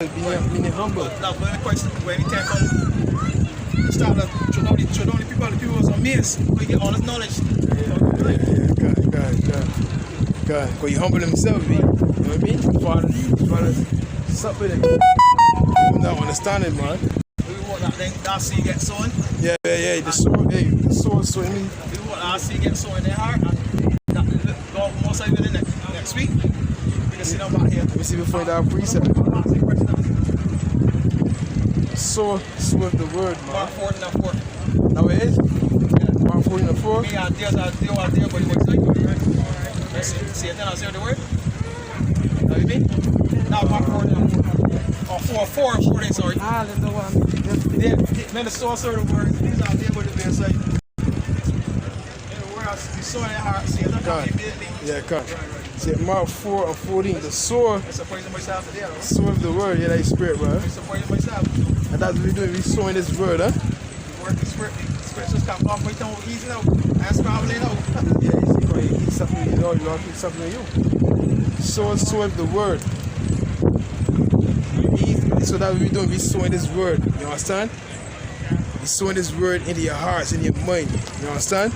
Being humble. Now, when the question, when it came from, start to show the people was amazed. We get all this knowledge. God. Because he humble himself, you know what I mean? Father, sup with it. I'm not understanding, man. We want that seed get sown. Yeah, the soul, so I mean. We want that seed get sown in their heart. And that God most likely in next week. We can sit down back here. Let me see if we find our precept. Sow with the word, man. Mark 4 and 4. Now it is? Yeah. Mark 4 and 4? Me and there's a deal out there, but it was like, right? See it then, I'll say the word. You know what I mean? Now Mark 4 and 4. Or 4 and 14, sorry. Ah, there's no one. Yeah, man, the source of the word, these are there, but it's like, in the word, you saw in your heart, see it, Yeah, come. See, Mark 4 and 14, the sword. It's supporting myself today, right? Sow of the word, yeah, that is spirit, bro. It's supporting myself. And that's what we're doing, we're sowing this word, huh? The word, the spirit just come off, we don't easy now. That's probably no. Yeah, you see, when you eat something, you know, you want to eat something in you. Sow of the word. So that's what we're doing, we're sowing this word, you understand? We're sowing this word into your hearts, in your mind, you understand?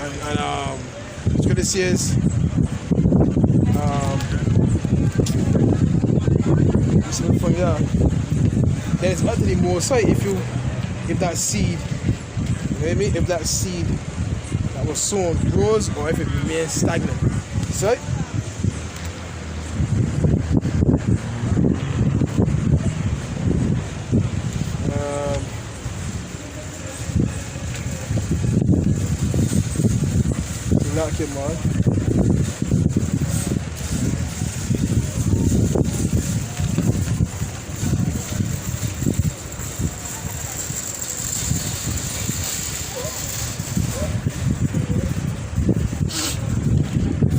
And scripture says, from here, there's utterly more sight if that seed, you know what I mean? If that seed that was sown grows or if it remains stagnant. So knock him on.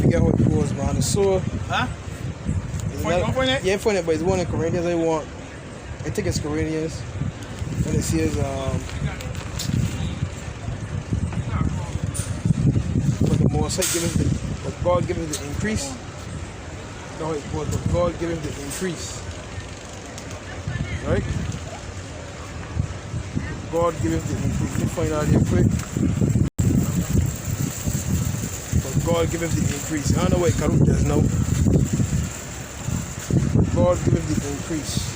Forget how it goes, man. The soul. Huh? Yeah, for it, but it's one in Corinthians. I think it's Corinthians. And it says, more sight giveth but God giveth the increase. No, it was but God giveth the increase. Right? God giveth the increase. Let me find out here quick. But God giveth the increase. I don't know what Karuk does now. But God giveth the increase.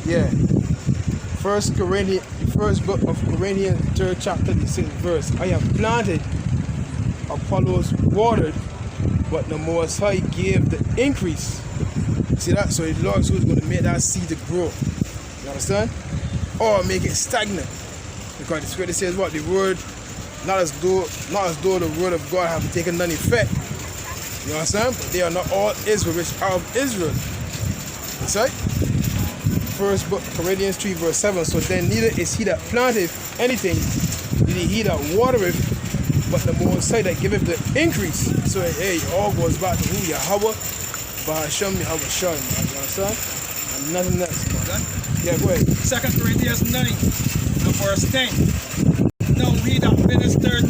Yeah. First book of Corinthians, 3rd chapter, the 6th verse. I have planted, Apollos watered, but the Most High gave the increase. See that? So the Lord is going to make that seed to grow. You understand? Or make it stagnant. Because the scripture says what? The word, not as though the word of God have taken none effect. You understand? But they are not all Israel which are of Israel. That's right? First book, Corinthians 3 verse 7. So then neither is he that planteth anything, neither he that watereth, but the Most High that giveth the increase. So hey, it all goes back to who? Yahweh, Bahasham, Yahweh Shai. You understand? And nothing else. Yeah, go ahead. 2 Corinthians 9 and verse 10. Now he that ministered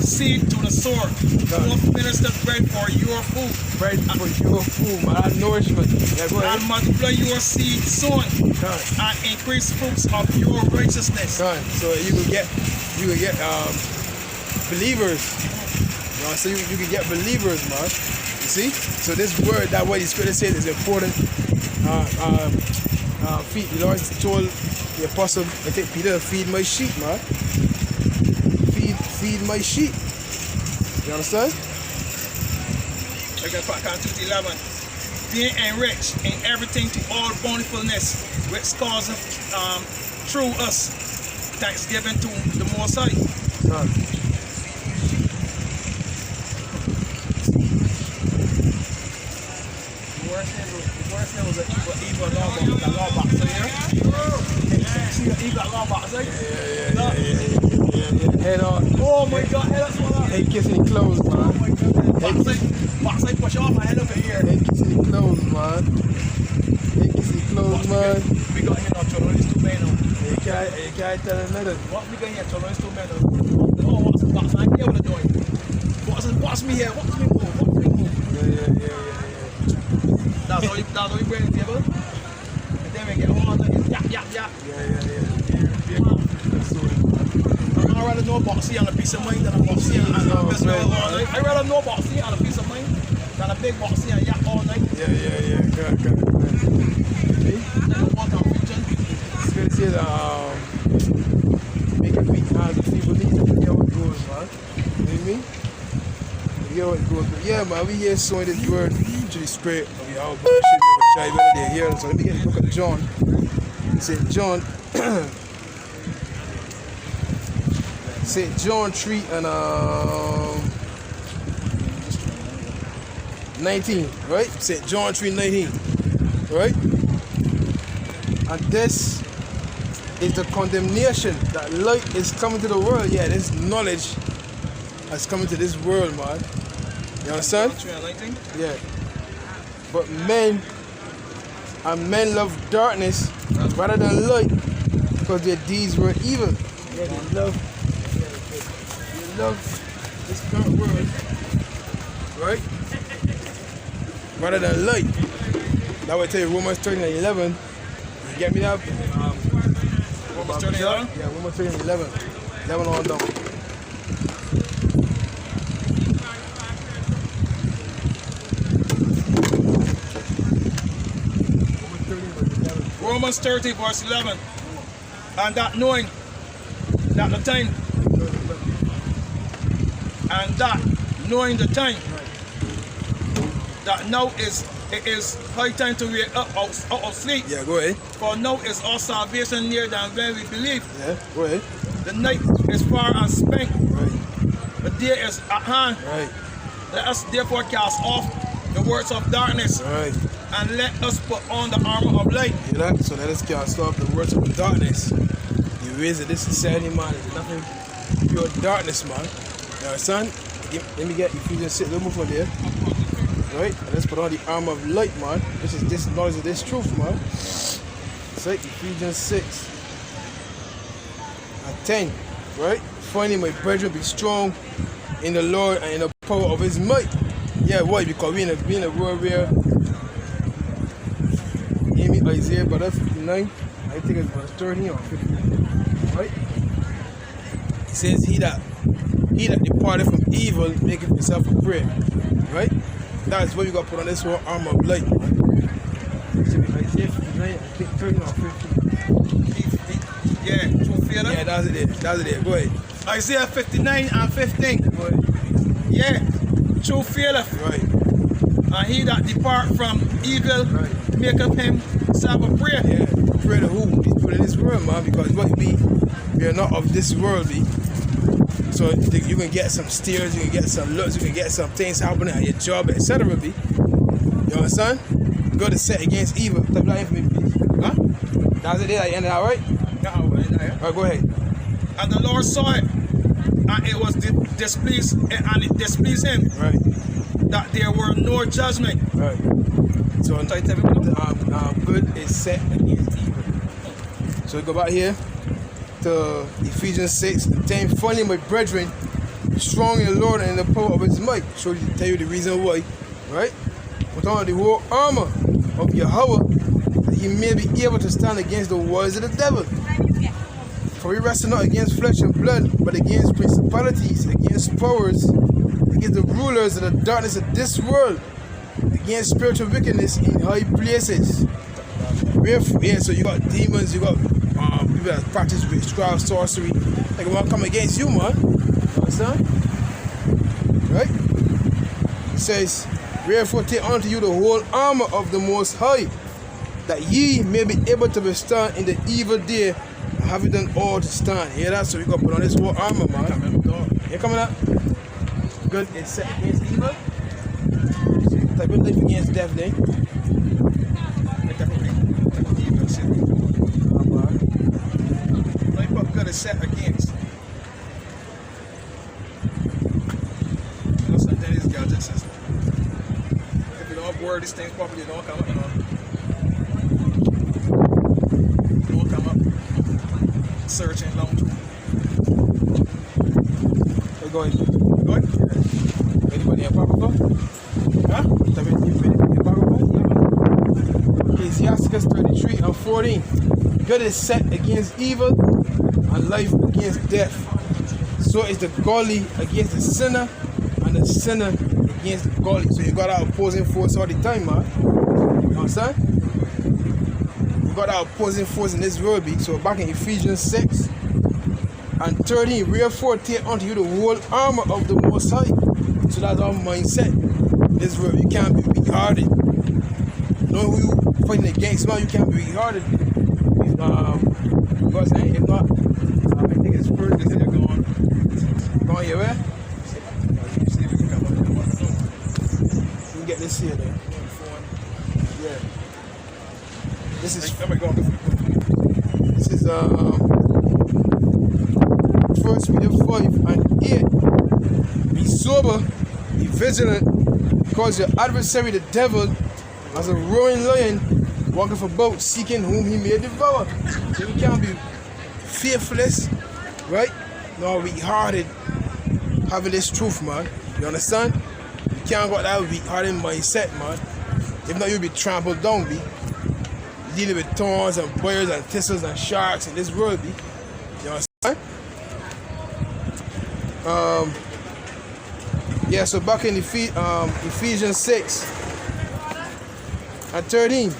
seed to the sower, both ministered bread for your food. Bread for your food, man. Nourishment. Yeah, go ahead. And multiply your seed sown and increase fruits of your righteousness. So you can get believers. You know, so you can get believers, man. You see? So this word, that what the scripture says is important. The Lord told the apostle, I think Peter, feed my sheep, man. Feed my sheep. You understand? Second Corinthians 11. Being enriched in everything to all bountifulness, which causeth through us thanksgiving to the Most High. The worst thing was an evil law boxer here. See the evil law boxer? Yeah. Head on. Oh my God, head up. Head kissing clothes, man. Oh my God. Box like push off my head up in here. Head kissing clothes, man. We got here now, children. It's too bad now. You can't tell another. What we got here, children? It's too bad now. Oh, what's I ain't able to do it. What's me here? What's me move? What's me move? Yeah. That's how you bring the table. And then we get on and yap. Yeah. I'd rather know about C on a piece of mind than a box C on a piece of all night. I'd rather know about C on a piece of mind than a big box C and yap all night. Yeah. Got it. What I'm preaching. It's good to see that make it beat hands of people need to hear how it goes, man. You know what I mean? Hear how it goes. But yeah, man, we here sowing this word to the spirit of Yahweh. They're here. So let me get a look at John. St. John 3 and 19, right? St. John 3:19, right? And this is the condemnation that light is coming to the world. Yeah, this knowledge has come into this world, man. You understand? Yeah. But men love darkness rather than light because their deeds were evil. Yeah, they love this current world, right? Rather than light. That would tell you Romans 13:11. You get me that? Romans 13:11? Yeah, Romans 13:11. 11 on down. Romans 30 verse 11. And that knowing that the time that now it is high time to wake up out of sleep. Yeah, go ahead. For now is our salvation near than when we believe. Yeah, go ahead. The night is far and spent. Right. The day is at hand. Right. Let us therefore cast off the works of darkness. Right. And let us put on the armor of light. You know, so let us cast off the works of darkness. The ways of this society, man, is nothing pure darkness, man. You understand? Let me get Ephesians 6, a little more from there. Right? And let's put on the armor of light, man. This is this knowledge of this truth, man. It's like Ephesians 6 and 10. Right? Finally, my brethren, be strong in the Lord and in the power of his might. Yeah, why? Because we in a world where Isaiah, but that's 59. I think it's verse 30 or 15. Right? It says, He that departed from evil maketh himself a prey. Right? That is what you got to put on this whole armor of light. It should be Isaiah 59, I think 30 or 15. Yeah, true feeling. Yeah, that's it there. That's it there. Go ahead. Isaiah 59 and 15. Go ahead. Yeah, true feeling. Right. And he that depart from evil maketh himself a prey. Yeah. Pray to who? These people in this world, man, because what we are not of this world, be. So you can get some steers, you can get some looks, you can get some things happening at your job, etc. Be. You understand? Go to set against evil. Type that in for me, please. Huh? That's it there at the end of that, right? Yeah. Alright, go ahead. And the Lord saw it, and it was displeased, and it displeased him. Right. That there were no judgment. Right. So good is set against evil. So we go back here to Ephesians 6 and 10. Finally, my brethren, be strong in the Lord and in the power of his might. Tell you the reason why. Right? Put on the whole armor of Yahweh, that ye may be able to stand against the wiles of the devil. For we wrestle not against flesh and blood, but against principalities, against powers, against the rulers of the darkness of this world, against spiritual wickedness in high places. Wherefore, yeah, so you got demons, you got people that practice witchcraft, sorcery. Like, want to come against you, man. You understand? Right? It says, wherefore take unto you the whole armor of the Most High, that ye may be able to withstand in the evil day, and having done all to stand. Hear that? So we got to put on this whole armor, man. You coming up? Good is set against evil. Type of life against death, then. Life up good is set against. You know, sometimes these gadgets is, if you don't word these things properly, you don't come up, you know. searching long through. Hey, go ahead. Go ahead. Anybody have Apocrypha? Huh? Anybody have Apocrypha? Ecclesiasticus 33 and 14. Good is set against evil, and life against death. So is the godly against the sinner, and the sinner against the godly. So you got our opposing force all the time, man. You understand? You got our opposing force in this world, be. So back in Ephesians 6 and 13, wherefore take unto you the whole armor of the Most High. So that's our mindset. This world, you can't be weak-hearted. Knowing who you fighting against, man, you can't be weak-hearted. Because if not, I think it's first because they're going your way. We can get this here then. Yeah. This is First Peter 5 and 8. Be sober, be vigilant, because your adversary the devil, as a roaring lion, walketh about, seeking whom he may devour. So we can't be fearfulness, right? Nor weak-hearted, having this truth, man. You understand? You can't got that weak-hearted mindset, man. If not, you'll be trampled down, be. Dealing with thorns and briars and thistles and sharks in this world, be. You understand? Yeah, so back in Ephesians 6 and 13.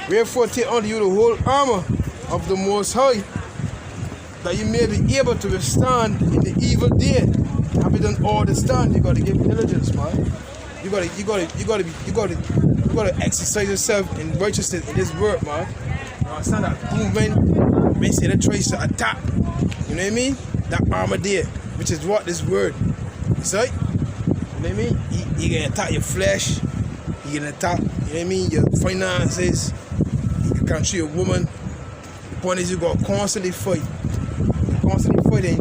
Wherefore take unto you the whole armor of the Most High, that you may be able to withstand in the evil day. Having done all the stand, you gotta give diligence, man. You gotta exercise yourself in righteousness in this world, man. You understand that movement may say that tries to attack. You know what I mean? That armor there, which is what this word. It's like, you know what I mean? You can attack your flesh, you can attack, you know what I mean, your finances. You can't treat a woman. The point is you got constantly fight. You're constantly fighting.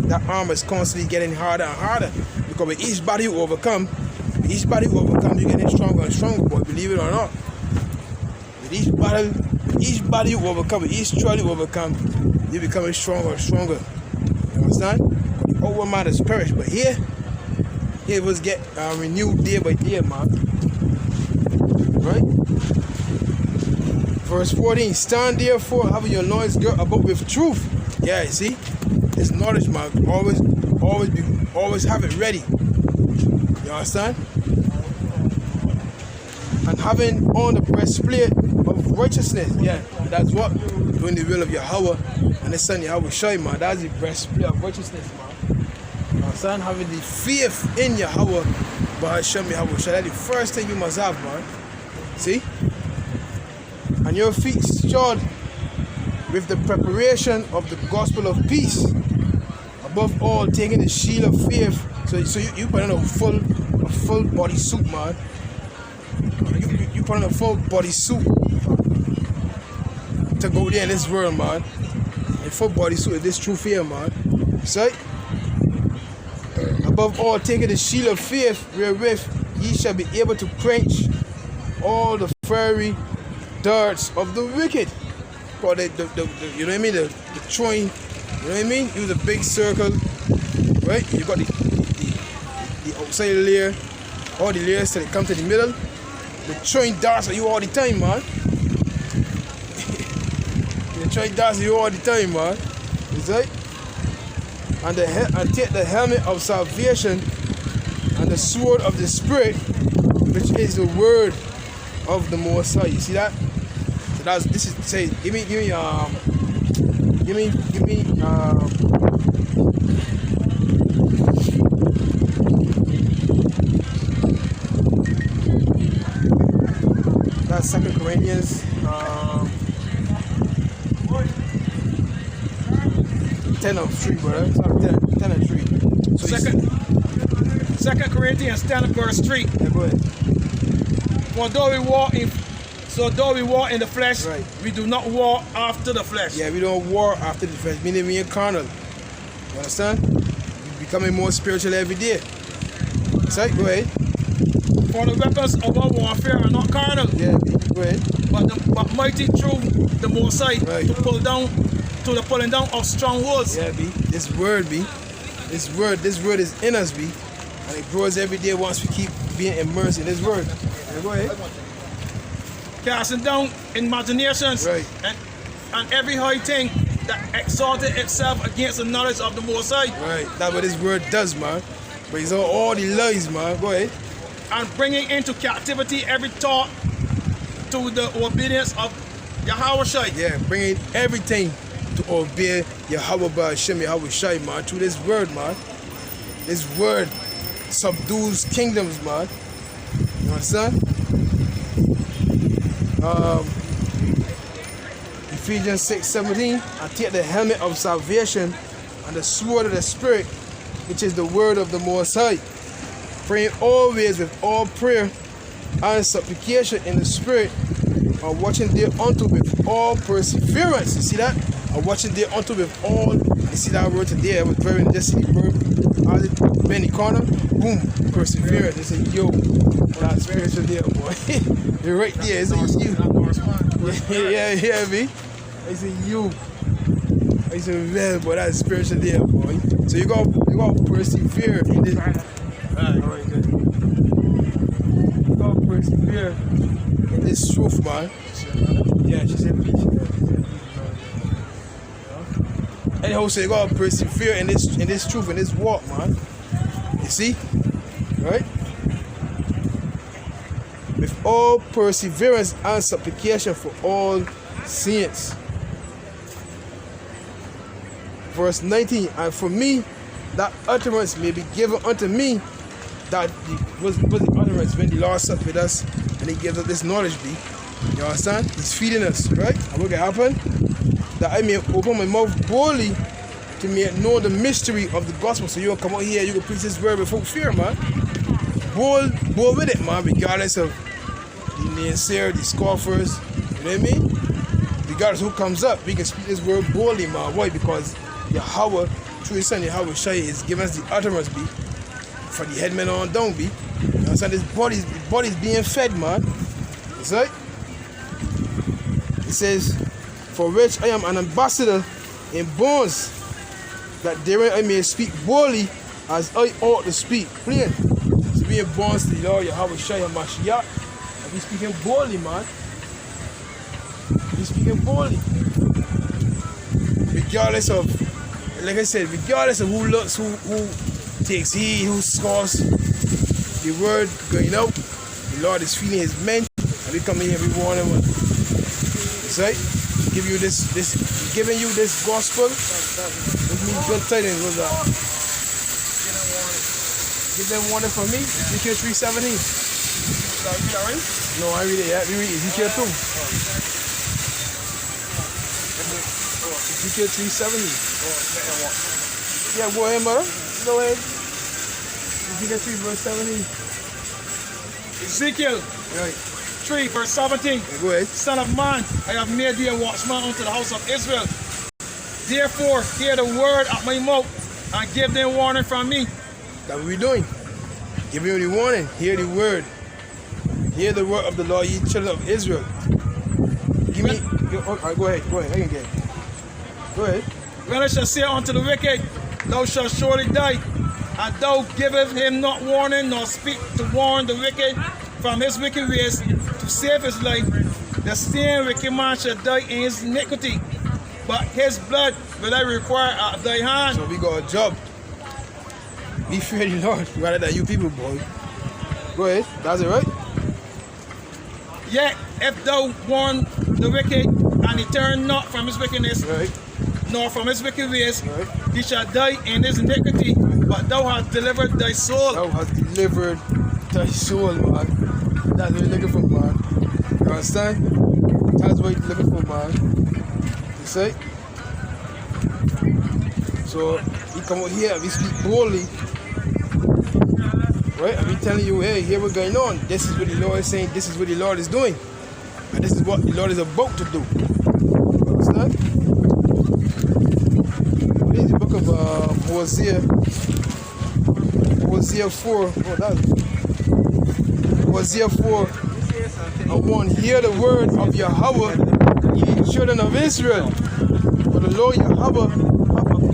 That armor is constantly getting harder and harder. Because with each battle you overcome, you're getting stronger and stronger, boy, believe it or not. With each battle you overcome, with each trial you overcome, you're becoming stronger and stronger. You understand? The old man is perished, but here it was get renewed day by day, man. Right? Verse 14, stand therefore, having your loins girt about with truth. Yeah, you see? It's knowledge, man. Always have it ready. You understand? And having on the breastplate of righteousness. Yeah, that's what? Doing the will of Yahweh and the Son Yahweh Shai, man. That's the breastplate of righteousness, man. You understand? Having the faith in Yahweh, but Hashem Yahweh Shai. That's the first thing you must have, man. See? And your feet shod with the preparation of the gospel of peace. Above all, taking the shield of faith. So you put on a full body suit, man. You put on a full body suit to go there in this world, man. A full body suit of this truth here, man. So, above all, taking the shield of faith, wherewith ye shall be able to quench all the fiery darts of the wicked. Or you know what I mean? The throwing, you know what I mean? Use a big circle, right? You got the outside layer, all the layers till it come to the middle. The throwing darts at you all the time, man. The throwing darts at you all the time, man. Is right? And take the helmet of salvation and the sword of the Spirit, which is the word of the Most High. You see that? So this is say give me that's 2 Corinthians 10:3, brother. It's not 10:3. So 2 Corinthians 10 verse 3. Yeah, go ahead. For though we walk in the flesh, right, we do not war after the flesh. Yeah, we don't war after the flesh, meaning we ain't carnal. You understand? We're becoming more spiritual every day. So, go ahead. For the weapons of our warfare are not carnal. Yeah, go ahead. But mighty through the Most High, right, to pull down to the pulling down of strongholds. Yeah, B. This word is in us, B. And it grows every day once we keep being immersed in this word. Yeah, go ahead. Casting down imaginations, Right. and every high thing that exalted itself against the knowledge of the Most High. Right. That's what this word does, man. But it's all the lies, man. Go ahead. And bringing into captivity every thought to the obedience of Yahweh. Yeah, bringing everything to obey Yahweh Ba'Shem, Yahweh Shai, man, through this word, man. This word subdues kingdoms, man. You understand? Ephesians 6:17, and take the helmet of salvation and the sword of the Spirit, which is the word of the Most High, praying always with all prayer and supplication in the Spirit, and watching thereunto with all perseverance. You see that? And watching thereunto with all. You see that word today? I was very just the verb. As it bend the corner, boom, perseverance. They say, yo, that's spiritual there, boy. You're right there. It's like you. Yeah, me. I say you. I say, well, boy, that's spiritual there, boy. So you got persevere in this. Alright, good. You got persevere in this truth, man. Yeah, she said peace. Anyhow, so you gotta persevere in this truth, in this walk, man. You see? Right? With all perseverance and supplication for all saints. Verse 19, and for me, that utterance may be given unto me. That was the utterance when the Lord sat with us and He gives us this knowledge, be. You understand? He's feeding us, right? And what can happen? That I may open my mouth boldly to make known the mystery of the gospel. So you can come out here, you can preach this word without fear, man. Bold with it, man, regardless of the naysayer, the scoffers, you know what I mean? Regardless who comes up, we can speak this word boldly, man. Why? Because Yahweh, through His Son, Yahweh Shai, is giving us the utterance, be, for the headmen on down, be. You understand? This body's being fed, man. That's right? It says, for which I am an ambassador in bonds, that therein I may speak boldly as I ought to speak. Plain. So we in bonds to the Lord Yahweh Shai HaMashiach, and we speaking boldly, man. We speaking boldly. Regardless of, like I said, regardless of who looks, who takes heed, who scoffs the word going out, the Lord is feeding His men, and we come in here, we warn them. That's right. Giving you this gospel. This means good tidings. What's that? Give them warning from me. Ezekiel 3:17. No, I read it yet. We read Ezekiel 2. Ezekiel 3:70. Yeah, go ahead, mother. Go ahead. Ezekiel 3 verse 17. Ezekiel. Right. 3 verse 17. Go ahead. Son of man, I have made thee a watchman unto the house of Israel. Therefore, hear the word of my mouth and give them warning from me. That's what we're doing. Give you the warning. Hear the word. Hear the word of the Lord, ye children of Israel. Give me. All right, go ahead. I can get it. Go ahead. When I shall say unto the wicked, thou shalt surely die, and thou givest him not warning, nor speak to warn the wicked from his wicked ways, to save his life, the same wicked man shall die in his iniquity, but his blood will I require of thy hand. So we got a job. Be fear the Lord rather than you people, boy. Go ahead. That's it, right? Yet if thou warn the wicked, and he turn not from his wickedness, Right. nor from his wicked ways, Right. he shall die in his iniquity, but thou hast delivered thy soul. Thou hast delivered thy soul, man. That's what you're looking for, man. You understand? That's what you're looking for, man. You see? So we come out here and we speak boldly. Right? And we telling you, hey, here what's going on. This is what the Lord is saying, this is what the Lord is doing. And this is what the Lord is about to do. You understand? This is the book of Hosea 4. Oh, that's Hosea 4 and 1. Hear the word of Yahweh, ye children of Israel. For the Lord Yahweh have a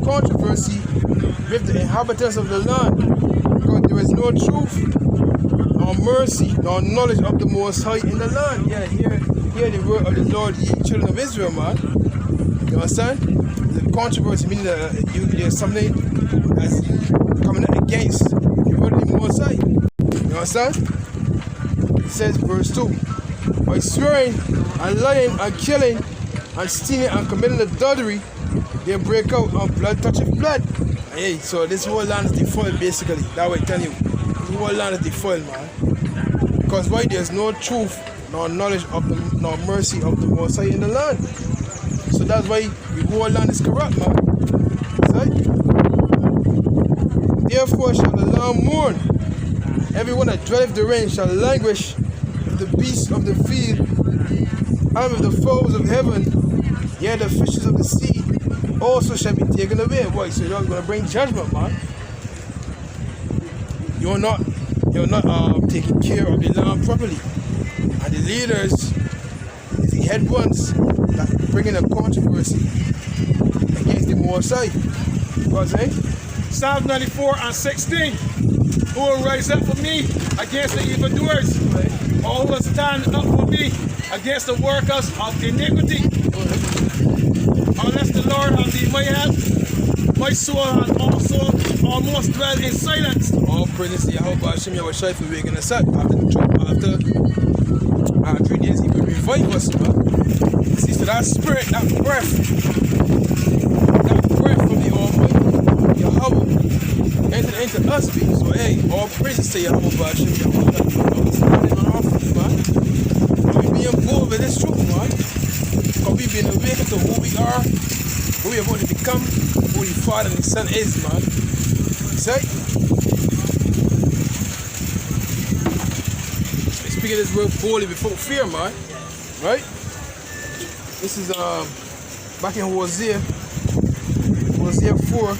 controversy with the inhabitants of the land, because there is no truth, nor mercy, nor knowledge of the Most High in the land. Yeah, hear the word of the Lord, ye children of Israel, man. You understand? The controversy meaning that there's something that's coming against the word of the Most High. You understand? It says, verse 2, by swearing and lying and killing and stealing and committing adultery, they break out and blood toucheth blood. Hey, so this whole land is defiled basically. That way I tell you. This whole land is defiled, man. Because why? There's no truth, nor knowledge of the, nor mercy of the Most High in the land. So that's why the whole land is corrupt, man. Right? Therefore shall the land mourn. Everyone that dwelleth therein shall languish with the beasts of the field and with the fowls of heaven. Yea, the fishes of the sea also shall be taken away. Why? So you're going to bring judgment, man. You're not taking care of the land properly. And the leaders, the head ones, that bringing a controversy against the Most High. What's it? Psalm 94 and 16. Who will rise up for me against the evildoers? Or who will stand up for me against the workers of iniquity? Unless the Lord has been my help, my soul has also almost dwelt in silence. All praises to Yahweh Hashem Yahushai for waking us up. After 3 days, he will revive us, man. See, so that spirit, that breath from the Almighty Yahweh entered into us, people. So, hey, all praises to Yahweh Hashem Yahushai for standing on our feet, man. We being bold with this truth, man. Because we've been awakened to who we are, who we are going to become, who the Father and the Son is, man. See? Speaking this word boldly without fear, man. Right? This is back in Hosea 4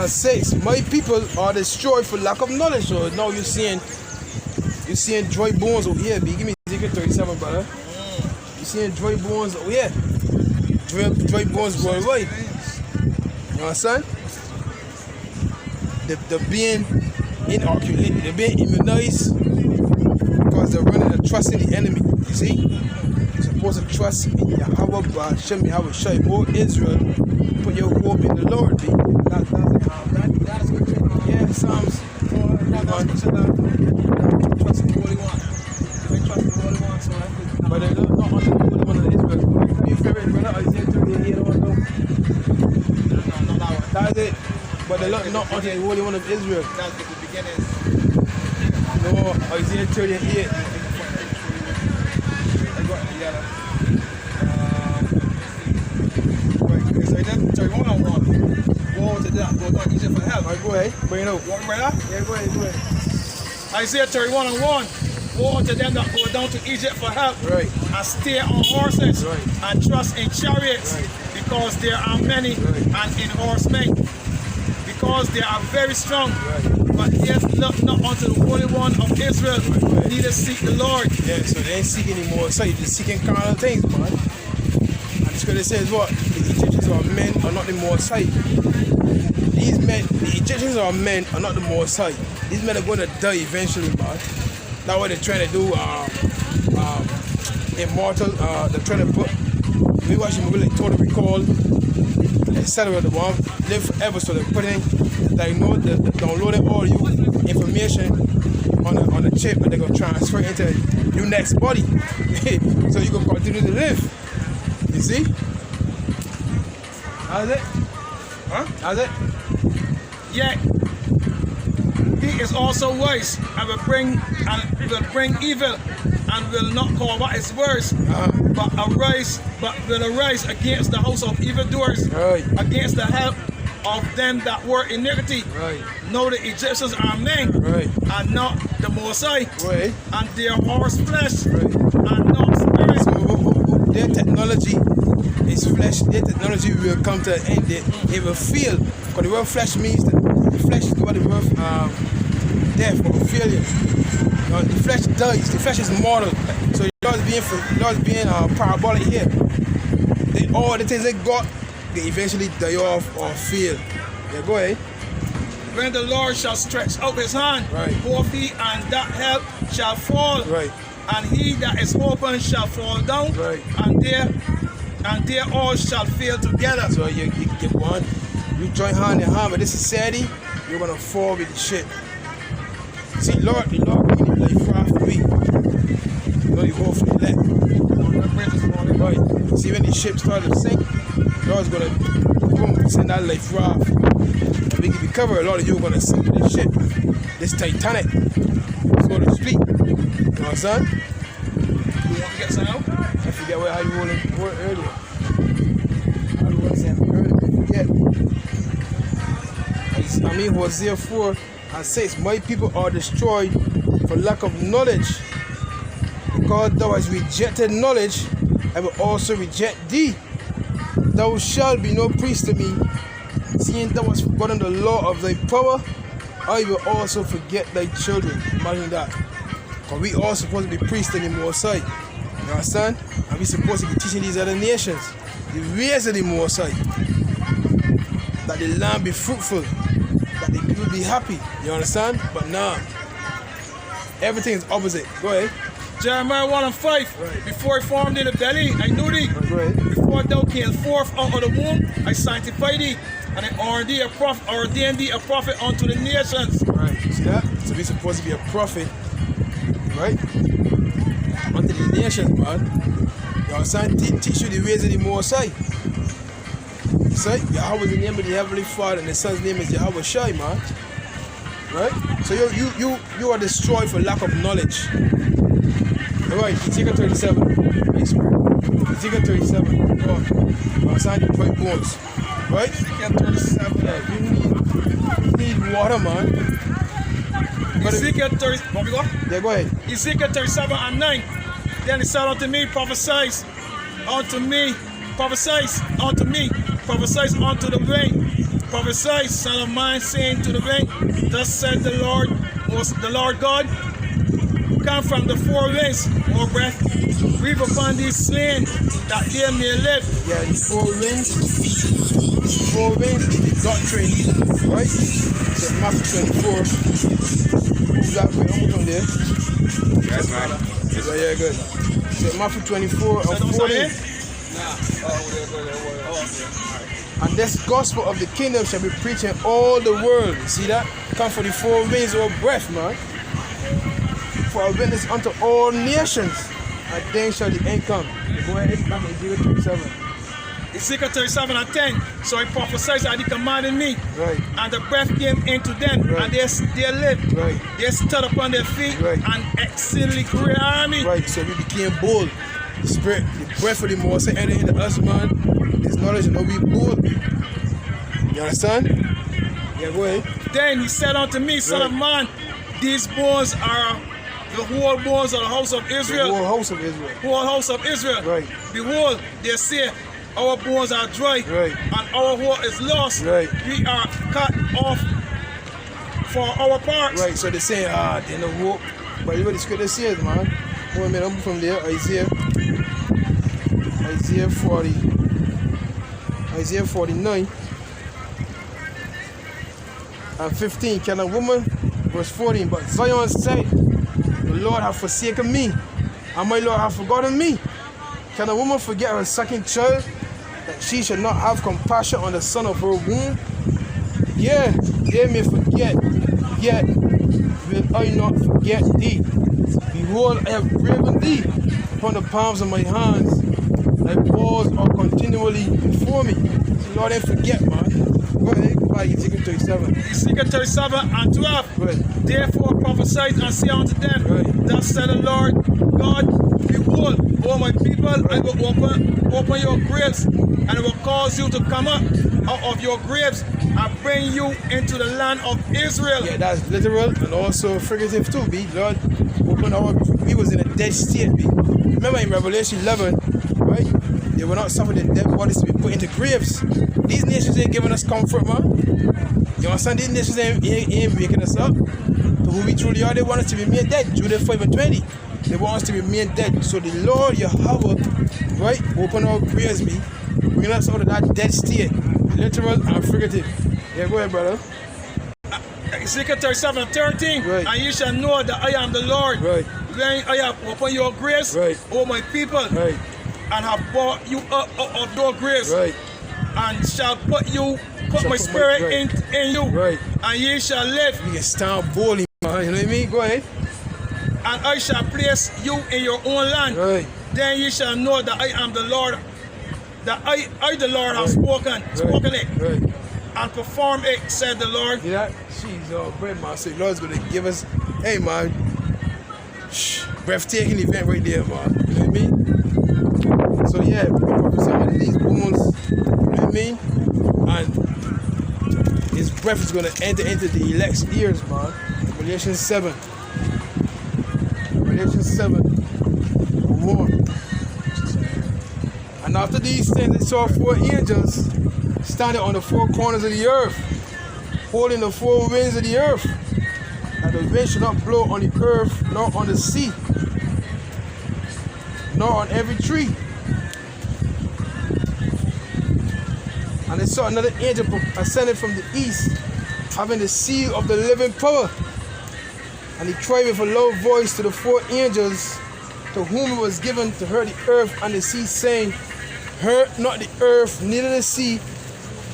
and 6. My people are destroyed for lack of knowledge. So now you're seeing dry bones over here. Give me Ezekiel 37, brother. You're seeing dry bones over here. Dry bones worldwide. You understand? They're being inoculated, they're being immunized because they're running a trust in the enemy. You see? You're supposed to trust in Yahweh Hashem Yahushai. Oh Israel, put your hope in the Lord. That's scripture. Yeah, Psalms. Trust in the Holy One. Trust in the Holy One, so but they're not under the Holy One of Israel. Your favorite brother, Isaiah 38, no. That's it. But they're not under the Holy One of Israel. That's the beginning. No, Isaiah 38. Isaiah 31 and 1. Woe to them, go down Egypt for help. Alright, go ahead. Bring it out. Want me right now? Yeah, go ahead. Isaiah 31 and 1. Woe to them that go down to Egypt for help. Right. And stay on horses. Right. And trust in chariots. Right. Because there are many. Right. And in horsemen. Because they are very strong. Right. But yet look not unto the Holy One of Israel. Right. Neither seek the Lord. Yeah, so they ain't seeking anymore. So you're just seeking carnal things, man. And the scripture says what? The Egyptians are men, are not the Most High. These men, the Egyptians are men, are not the Most High. These men are going to die eventually, man. That's what they're trying to do. Immortal. They're trying to put. We watch the movie like Total Recall, etc. They want to live forever, so they're putting, like, they're downloading all your information on a chip, and they're gonna transfer it into your next body, so you can continue to live. You see? How's it? Huh? How's it? Yet he is also wise and will bring evil and will not call what is worse, but will arise against the house of evildoers, Right. against the help of them that work iniquity. Right. Know the Egyptians are men, Right. and not the Most High, Right. and their horse flesh, Right. and not spirit. So their technology is flesh. Their technology will come to an end. It will fail. Because the word flesh means that the flesh is what the word death or failure. You The flesh dies. The flesh is mortal. So Lord's being parabolic here. All the things they got, they eventually die off or fail. Yeah, go ahead. When the Lord shall stretch out his hand, Right. both he and that help shall fall, Right. and he that is open shall fall down, Right. and there all shall fail together. So you get one. You join hand in hand with this society, you're gonna fall with the shit. See, the Lord really like far for me. You know, you hope for the elect. Right. See, when the ship started to sink, Lord's gonna boom, send that life raft. And we can be covered. A lot of you are gonna sink in this ship. This Titanic, so to speak. You know what I'm saying? You want to get some out? I forget how you were earlier. I was saying earlier, I forget. I mean, Hosea 4:6, my people are destroyed for lack of knowledge. Because thou hast rejected knowledge, I will also reject thee. Thou shalt be no priest to me, seeing thou hast forgotten the law of thy power, I will also forget thy children. Imagine that. Because we all supposed to be priests in the Most High. You understand? And we supposed to be teaching these other nations the ways of the Most High. That the land be fruitful, that the people be happy. You understand? But now, everything is opposite. Go ahead. Jeremiah 1:5. Right. Before he formed in the belly, I knew thee. Go ahead. Before thou came forth out of the womb, I sanctified thee, and I ordained thee a prophet unto the nations. Right. See that? So we're supposed to be a prophet, right? Unto the nations, man. You understand? Teach you the ways of the Most High. So Yahweh is the name of the Heavenly Father, and the Son's name is Yahweh Shai, man. Right? So you are destroyed for lack of knowledge. Alright, Ezekiel 37. Ezekiel 37. Go on. You understand? The dry bones. Right? Ezekiel 37. Yeah, you need water, man. Ezekiel 30. Want me go? Yeah, go ahead. Ezekiel 37:9. Then he said unto me, prophesy unto me, prophesy unto me, prophesy unto the rain. Prophesy, son of mine, saying to the rain, thus said the Lord God, come from the four winds, O breath, breathe upon these slain, that they may live. Yeah, the four winds, the doctrine, right? So Matthew 24. You got it almost on there. Yes, man. Yeah, good. So Matthew 24 or 40. And this gospel of the kingdom shall be preached in all the world. You see that? Come for the four winds or breath, man. For a witness unto all nations, and then shall the end come. Go ahead, back in Ezekiel 37. Ezekiel 37:10. So he prophesied and he commanded me. Right. And the breath came into them, Right. and they lived. Right. They stood upon their feet, Right. an exceedingly great army. Right, so we became bold. The spirit, the breath of the Most High entered into us, man. This knowledge, you know, we bold. You understand? Yeah, go ahead. Then he said unto me, son Right. of man, these bones are the whole bones of the house of The Israel. whole house of Israel. Whole house of Israel. Right. Behold, they say, our bones are dry, Right. and our hope is lost. Right. We are cut off for our parts. Right, so they're saying, there's no hope. But you know what the scripture says, man. Wait a minute, I'm from there. Isaiah 49 and 15. Can a woman, verse 14, but Zion said, the Lord hath forsaken me, and my Lord hath forgotten me. Can a woman forget her second child, that she should not have compassion on the son of her womb? Yeah, they may forget, yet will I not forget thee. Behold, I have graven thee upon the palms of my hands. Thy walls are continually before me. So Lord, ain't forget, man. Go ahead, Ezekiel 37. Ezekiel 37:12. Right. Therefore prophesy and say unto them, Right. thus said the Lord God, behold, O my people, I will open your graves, and I will cause you to come up out of your graves and bring you into the land of Israel. Yeah, that's literal and also figurative too, B. Lord, we was in a dead state, B. Remember in Revelation 11, right? They will not suffer the dead bodies to be put into graves. These nations ain't giving us comfort, man. You understand? These nations ain't waking us up to who we truly are, they want us to remain dead. Jude 5:20. They want us to remain dead. So the Lord Yahweh, right, open our prayers, bring us out of that dead state, literal and figurative. Yeah, go ahead, brother. Ezekiel 37:13. Right. And you shall know that I am the Lord. Right. When I have opened your grace, Right. O my people, Right. and have brought you up of your grace, Right. and shall put Shall my put spirit right. in you, Right. and ye shall live, You can stand boldly, man. You know what I mean? Go ahead. and I shall place you in your own land. Right. Then ye shall know that I am the Lord, that I the Lord have spoken it, Right. and perform it, said the Lord. See that? Jeez, oh, bread, man. So the Lord's going to give us, hey, man, breathtaking event right there, man. You know what I mean? So, yeah, we prophesy on these bones, you know what I mean? And his breath is going to enter into the elect's ears, man. Revelation 7. Revelation 7. 1. And after these things, they saw 4 angels standing on the 4 corners of the earth, holding the 4 winds of the earth, that the wind should not blow on the earth, nor on the sea, nor on every tree. And they saw another angel ascended from the east, having the seal of the living power. And he cried with a loud voice to the 4 angels, to whom it was given to hurt the earth and the sea, saying, hurt not the earth, neither the sea,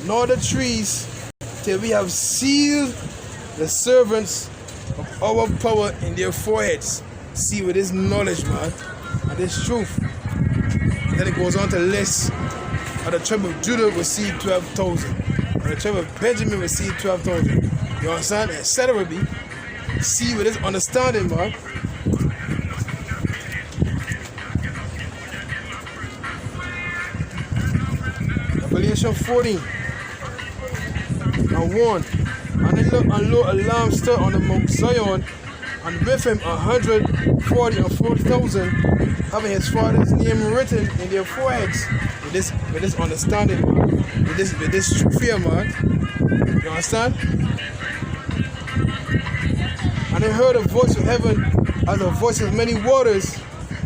nor the trees, till we have sealed the servants of our power in their foreheads. See, with this knowledge, man, and this truth. Then it goes on to list how the tribe of Judah received 12,000, and the tribe of Benjamin received 12,000. You understand? Etc. See, with this understanding, man. Revelation 14. And 1. And they looked, and lo, a lamb stood on the Mount Zion, and with him 140,000, having his father's name written in their foreheads. With this understanding, with this true fear, man. You understand? And they heard a voice of heaven as a voice of many waters,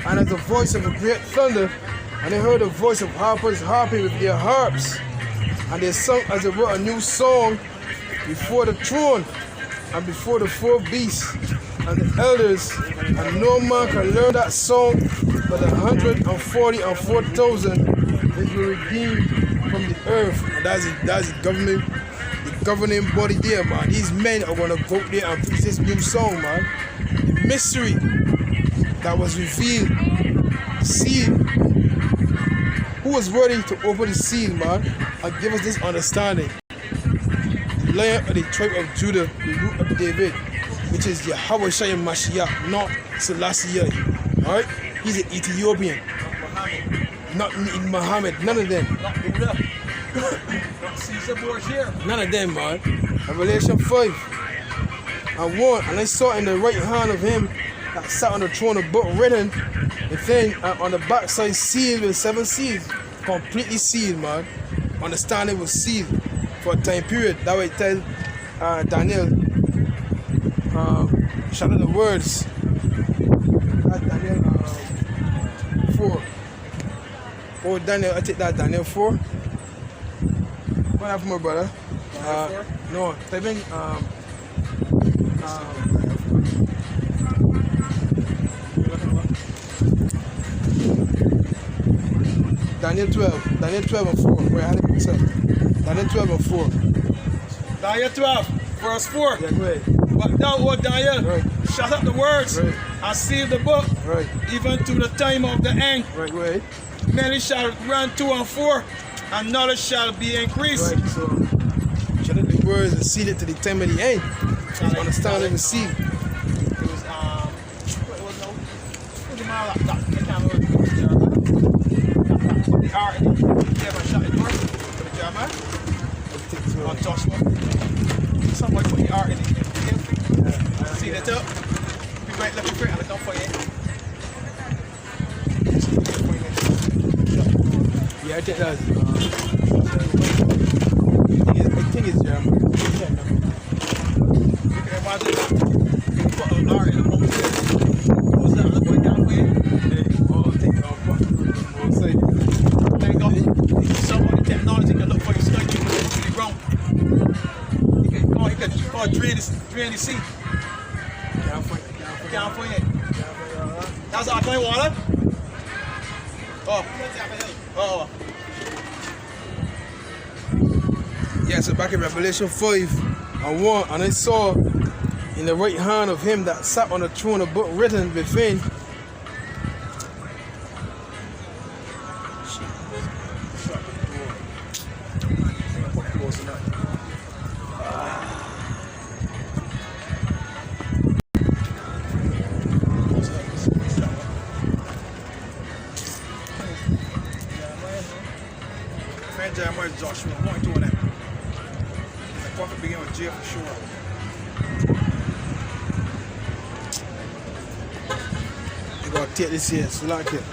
and as the voice of a great thunder. And they heard a voice of harpers harping with their harps, and they sung as it were a new song before the throne and before the 4 beasts and the elders, and no man can learn that song but 144,000 which were redeemed from the earth. And that's the governing body there, man. These men are gonna go there and preach this new song, man. The mystery that was revealed, sealed. Who was worthy to open the seal, man, and give us this understanding? The Lion of the tribe of Judah, the root of David, which is Yahweh Shai Mashiach, not Selassie. Alright? He's an Ethiopian. Not Muhammad, none of them. Not Buddha. Not Caesar Borgia. None of them, man. Revelation 5. And 1. And I saw in the right hand of him that sat on the throne a book written, the thing on the backside sealed with 7 seals. Completely sealed, man. Understanding was sealed for a time period. That way it tells Daniel, shadow the words. That's Daniel 4. Oh, Daniel, I take that Daniel 4. What happened, my brother? No, type in Daniel 12. Daniel 12 and 4. Wait, I had it myself. Daniel 12 and 4. Daniel 12, verse 4. Yeah, go ahead. But thou, O Daniel, Right. shut up the words Right. and seal the book, Right. even to the time of the end. Right, go ahead. Many shall run to and fro, and knowledge shall be increased. Right, so shut up the words and seal it to the time of the end. Understand and see. It was, what was the man that I can't remember the art in it. Yeah, man, shut it first. For the German. On Joshua. Somebody put the art in it. See that up? Be right looking for it and I come for you. Yeah, I think that's I think it's German. You can imagine. Alright, I'm over there. What's that other boy down there? Thank God. Some of the technology can look for your stuff. You can look really wrong. He could drain the sea. Down for you. That's our clean water? Oh. Yeah, so back in Revelation 5:1, and I saw in the right hand of him that sat on the throne a book written within. Jeremiah, Joshua, 1, 2 of them. The prophet began with J for sure. You gotta take this here, so like it.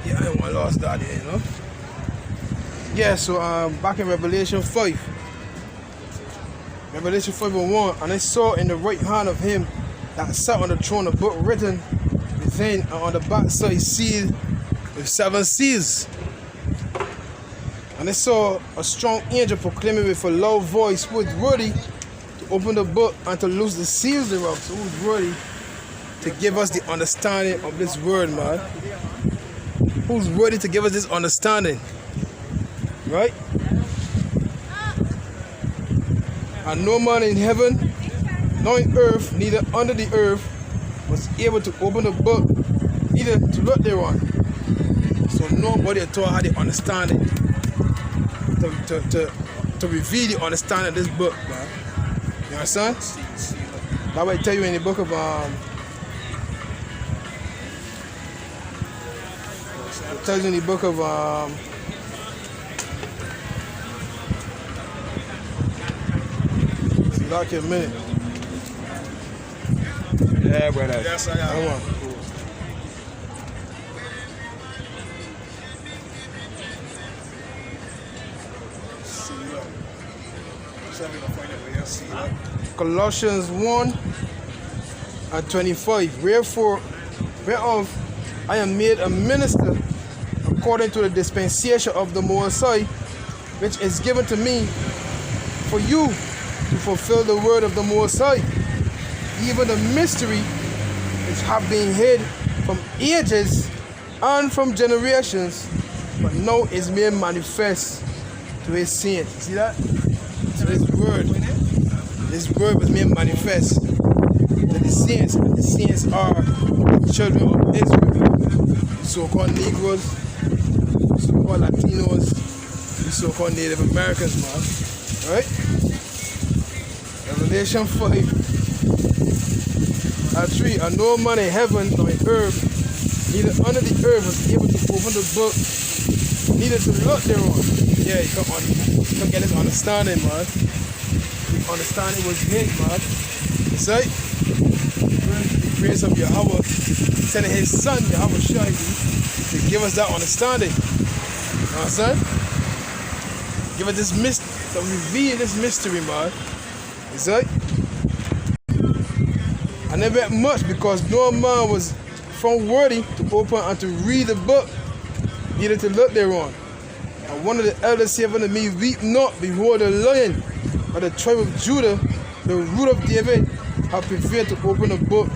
Yeah, I don't want to lost that here, you know. Yeah, so back in Revelation 5. Revelation 5:1, and I saw in the right hand of him that sat on the throne a book written within, and on the back side sealed with 7 seals. And I saw a strong angel proclaiming with a loud voice, who is worthy to open the book and to loose the seals thereof. So who is worthy to give us the understanding of this word, man? Who's worthy to give us this understanding? Right? And no man in heaven, nor in earth, neither under the earth, was able to open the book, neither to look thereon. So nobody at all had the understanding to reveal the understanding of this book, man. You understand? That way I tell you in the book of it tells you in the book of like a minute. Yeah, brother. Yes, I am. Come on. See you up. So we're gonna find out where you see you up. Colossians 1:25. Whereof I am made a minister according to the dispensation of the Most High, which is given to me for you to fulfill the word of the Most High, even the mystery which have been hid from ages and from generations, but now is made manifest to his saints. See that? So this word was made manifest to the saints, and the saints are the children of Israel, the so-called Negroes, the so-called Latinos, the so-called Native Americans, man. Right? Revelation 5:3, and no man in heaven nor in earth, neither under the earth, was able to open the book, neither to look thereon. Yeah, you can get this understanding, man. The understanding was hid, man. It's right? The grace of Yahweh sending his son, Yahweh Shai, to give us that understanding. You know what I'm saying? Give us this mystery, to reveal this mystery, man. Is that? I never read much because no man was found worthy to open and to read the book, neither to look thereon. And one of the elders said unto me, weep not, behold, the Lion of the tribe of Judah, the root of David, hath prevailed to open the book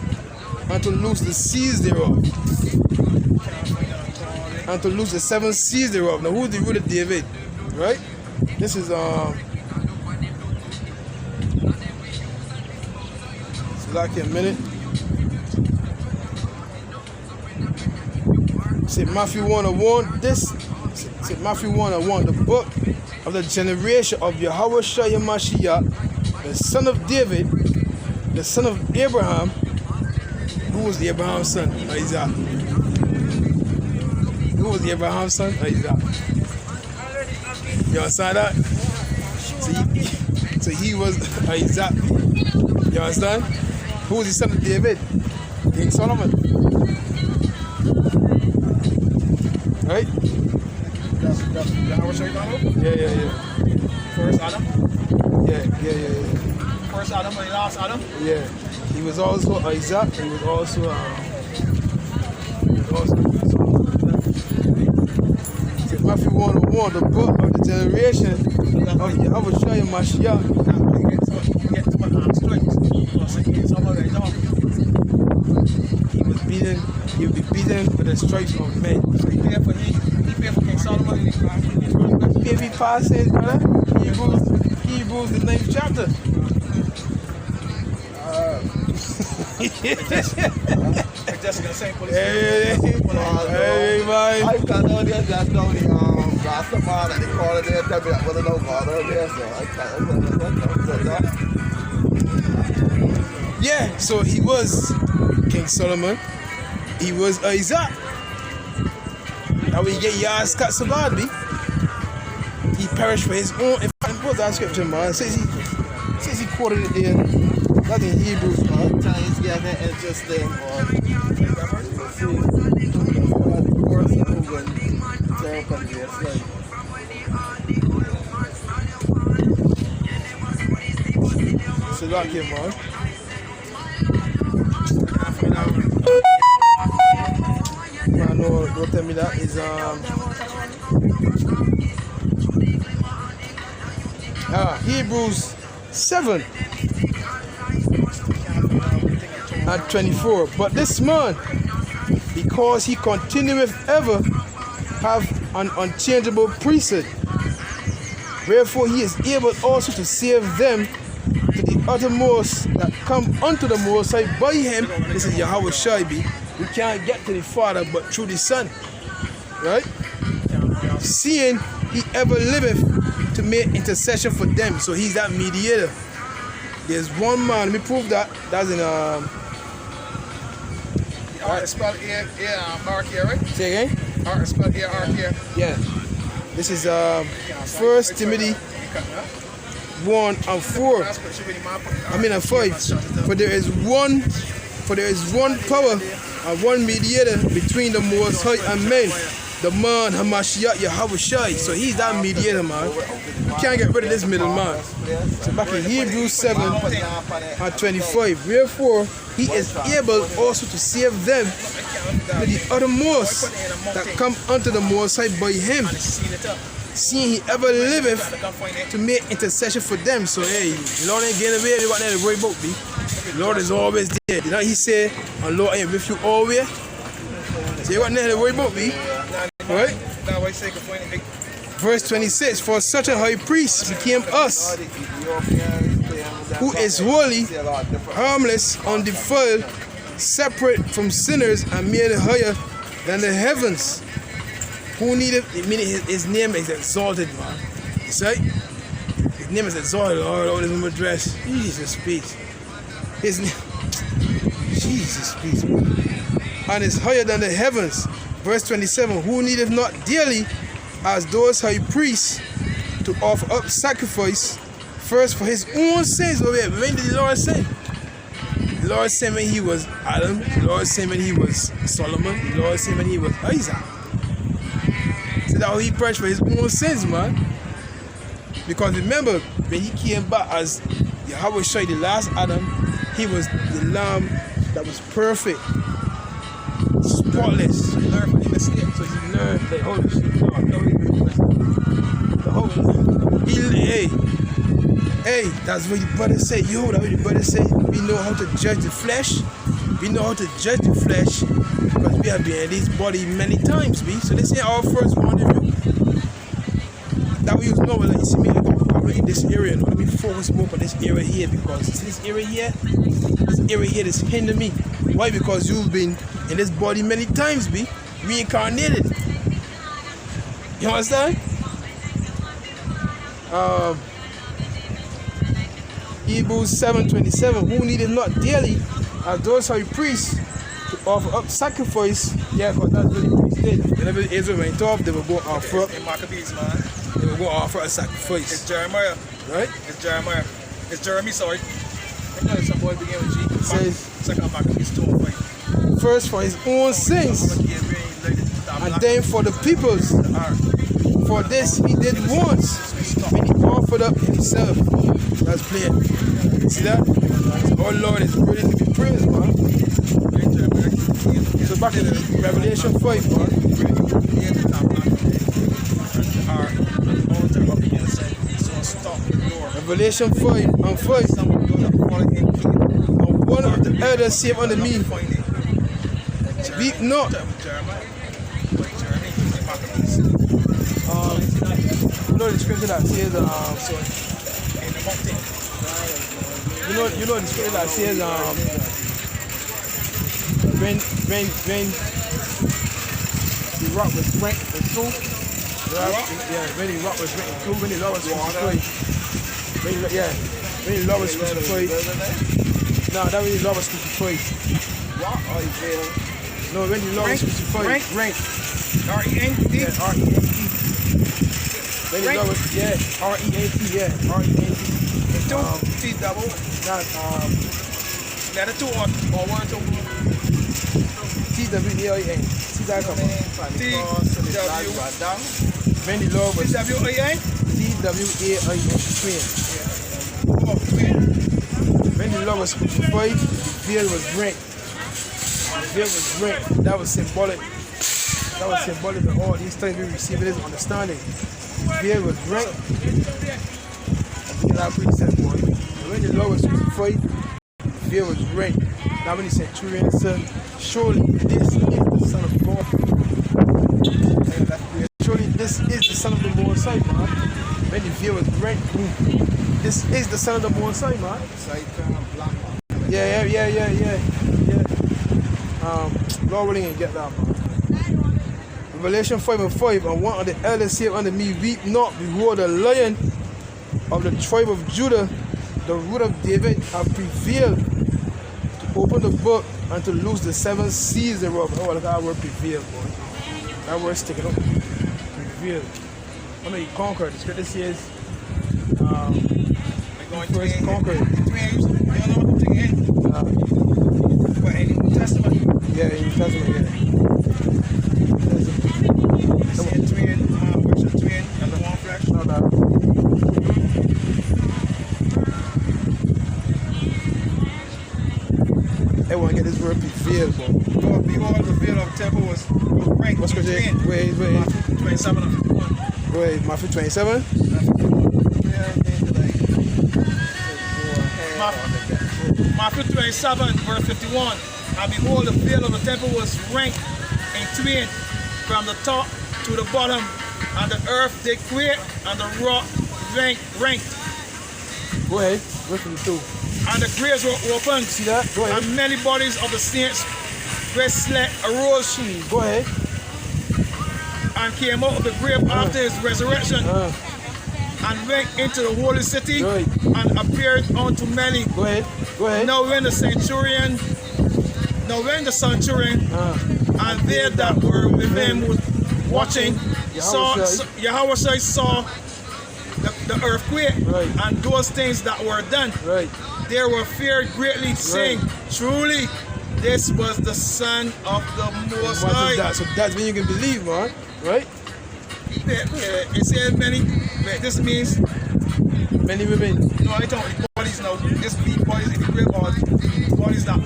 and to loose the seals thereof, and to loose the 7 seals thereof. Now, who's the root of David? Right? This is like a minute. Say Matthew 1:1. This say Matthew 1:1. The book of the generation of Yahweh Shai Mashiach, the son of David, the son of Abraham. Who was the Abraham's son? Isaac. Who was the Abraham's son? Isaac. You understand that? So he was Isaac. You understand? Who was the son of David? King Solomon. Right? That's Yahweh Shai Donald? Yeah. First Adam? Yeah. First Adam and last Adam? Yeah. He was also Isaac. He was also Matthew 1:1, the book of the generation of Yahweh Shai Mashiach. He would be beaten with the stripes of men. So he paid for King Solomon. If he passes, brother, Hebrews the 9th chapter. Just gonna say police. Hey, man. I can't know this, that's the only gossip man and they call it there, tell me that wasn't no God over there, so I can't. Yeah, so he was King Solomon. He was Isaac. Now we get Yah's Katsabadbi. He perished for his own. In fact, what's that scripture, man? It says he quoted it there. That's in Hebrews, man. Chinese getting interesting on So that came on. Man, no, don't tell me that is Hebrews 7 and 24. But this man, because he continueth ever, have an unchangeable priesthood, wherefore he is able also to save them to the uttermost that come unto the Most High by him. This is Yahweh Shaibi. We can't get to the Father but through the Son. Right? Seeing he ever liveth to make intercession for them. So he's that mediator. There's one man, let me prove that. That's in Art is spelled Mark here, right? say again? Art is spelled here. Yeah. This is 1 Timothy 1 and 4. I mean 5. For there is one power and one mediator between the Most High and men, the man Hamashiach Yahweh Shai. So he's that mediator, man. You can't get rid of this middle man. So back in Hebrews 7 and 25, wherefore he is able also to save them to the uttermost that come unto the Most High by him, seeing he ever liveth to make intercession for them. So hey, Lord ain't getting away with what they worry about me. Lord is always there. You know he said, and Lord I am with you always. So you got nothing to worry about me. Right? Verse 26, for such a high priest became us, who is holy, harmless, undefiled, separate from sinners, and made higher than the heavens. Who needed, meaning his name is exalted, man. You see? His name is exalted. Lord, this is dress. Jesus, peace. His name, Jesus, peace, man. And is higher than the heavens. Verse 27, who needeth not daily, as those high priests, to offer up sacrifice, first for his own sins. When did the Lord sin? The Lord said when he was Adam. The Lord said when he was Solomon. The Lord said when he was Isaac. So that he perished for his own sins, man. Because remember, when he came back as Yahweh Shai, the last Adam, he was the lamb that was perfect, spotless. He learned from the mistake. So he learned that holy shit. Hey, that's what the brother say. Yo, that's what the brother say. We know how to judge the flesh. We know how to judge the flesh because we have been in this body many times, B. So this ain't our first one of you. That we use know, like, you see me, I'm in this area. No, let me focus more on this area here because this area here is hindering me. Why? Because you've been in this body many times, B. Reincarnated. You understand? Hebrews 7:27, who needed not daily, as those high priests, to offer up sacrifice. Yeah, because that's what the priests did. Whenever Israel went off, they would go offer up. Maccabees, man. They would go offer a sacrifice. It's Jeremiah. Right? It's Jeremiah. It's Jeremy, sorry. I know some boy begin with G. It says, Second Maccabees 2:5. first for his own sins, And then for the peoples, for this he did once, when he offered up himself. That's clear. See that? Oh Lord is worthy to be praised, man. So back in Revelation 5, man. Revelation 5 and 5. And one of the elders said unto me, weep not. You know the scripture that says, you know the scripture that says, when the rock was rent in two, when the rock was rent in two, when the Lord was crucified, when the Lord was crucified, no, that when the Lord was crucified. No, when the Lord was crucified, rank. R-E-N-T? Yeah, R-E-N-T. When the Lord was, R-E-N-T, R-E-N-T. T-double. Not, letter 2 or 1, 2. T-W-A-I-N. See that come on? T-W. When the Lord was... T-W-A-I-N? T-W-A-I-N. Twin. Oh, twin. When the Lord was crucified, the veil was rent. The veil was rent. That was symbolic. That was symbolic of all these things we receive this understanding. The veil was rent. That's what he said, boy. And when the Lord was crucified, the veil was rent. Now when the centurion said, surely this is the Son of God. Surely this is the Son of the Most High, man. When the veil was rent, this is the Son of the Most High, man. Yeah. Lord willing and get that, man. Revelation 5 and 5, and one of the elders said unto me, weep not, behold, the Lion of the tribe of Judah, the root of David, have prevailed to open the book and to loose the 7 seals thereof. Oh, look at that word prevail, boy. That word's sticking up. Prevail. I know he conquered. The scripture says, first conquered. In the New Testament? Yeah, in the New Testament, yeah. Twin, Richard Twin, and the one flesh. No, no. Everyone get this word prevail, bro. Behold, the veil of the temple was break. What's good? Wait. 27 and 51. Wait, Matthew 27? Matthew 27, verse 51. And behold, the veil of the temple was rent in twain from the top to the bottom, and the earth did quake, and the rock ranked. Go ahead, verse 52. And the graves were opened. See that? Go ahead. And many bodies of the saints which slept arose. Go ahead. And came out of the grave after his resurrection. And went into the holy city and appeared unto many. Go ahead. Now when the centurion and they that were with him was watching, Yahweh saw the earthquake and those things that were done. They were feared greatly, saying, truly, this was the Son of the Most High. So that's when you can believe, man. Right? It says many. This means many women. No, I don't. Bodies now. This be bodies in the grave or bodies now.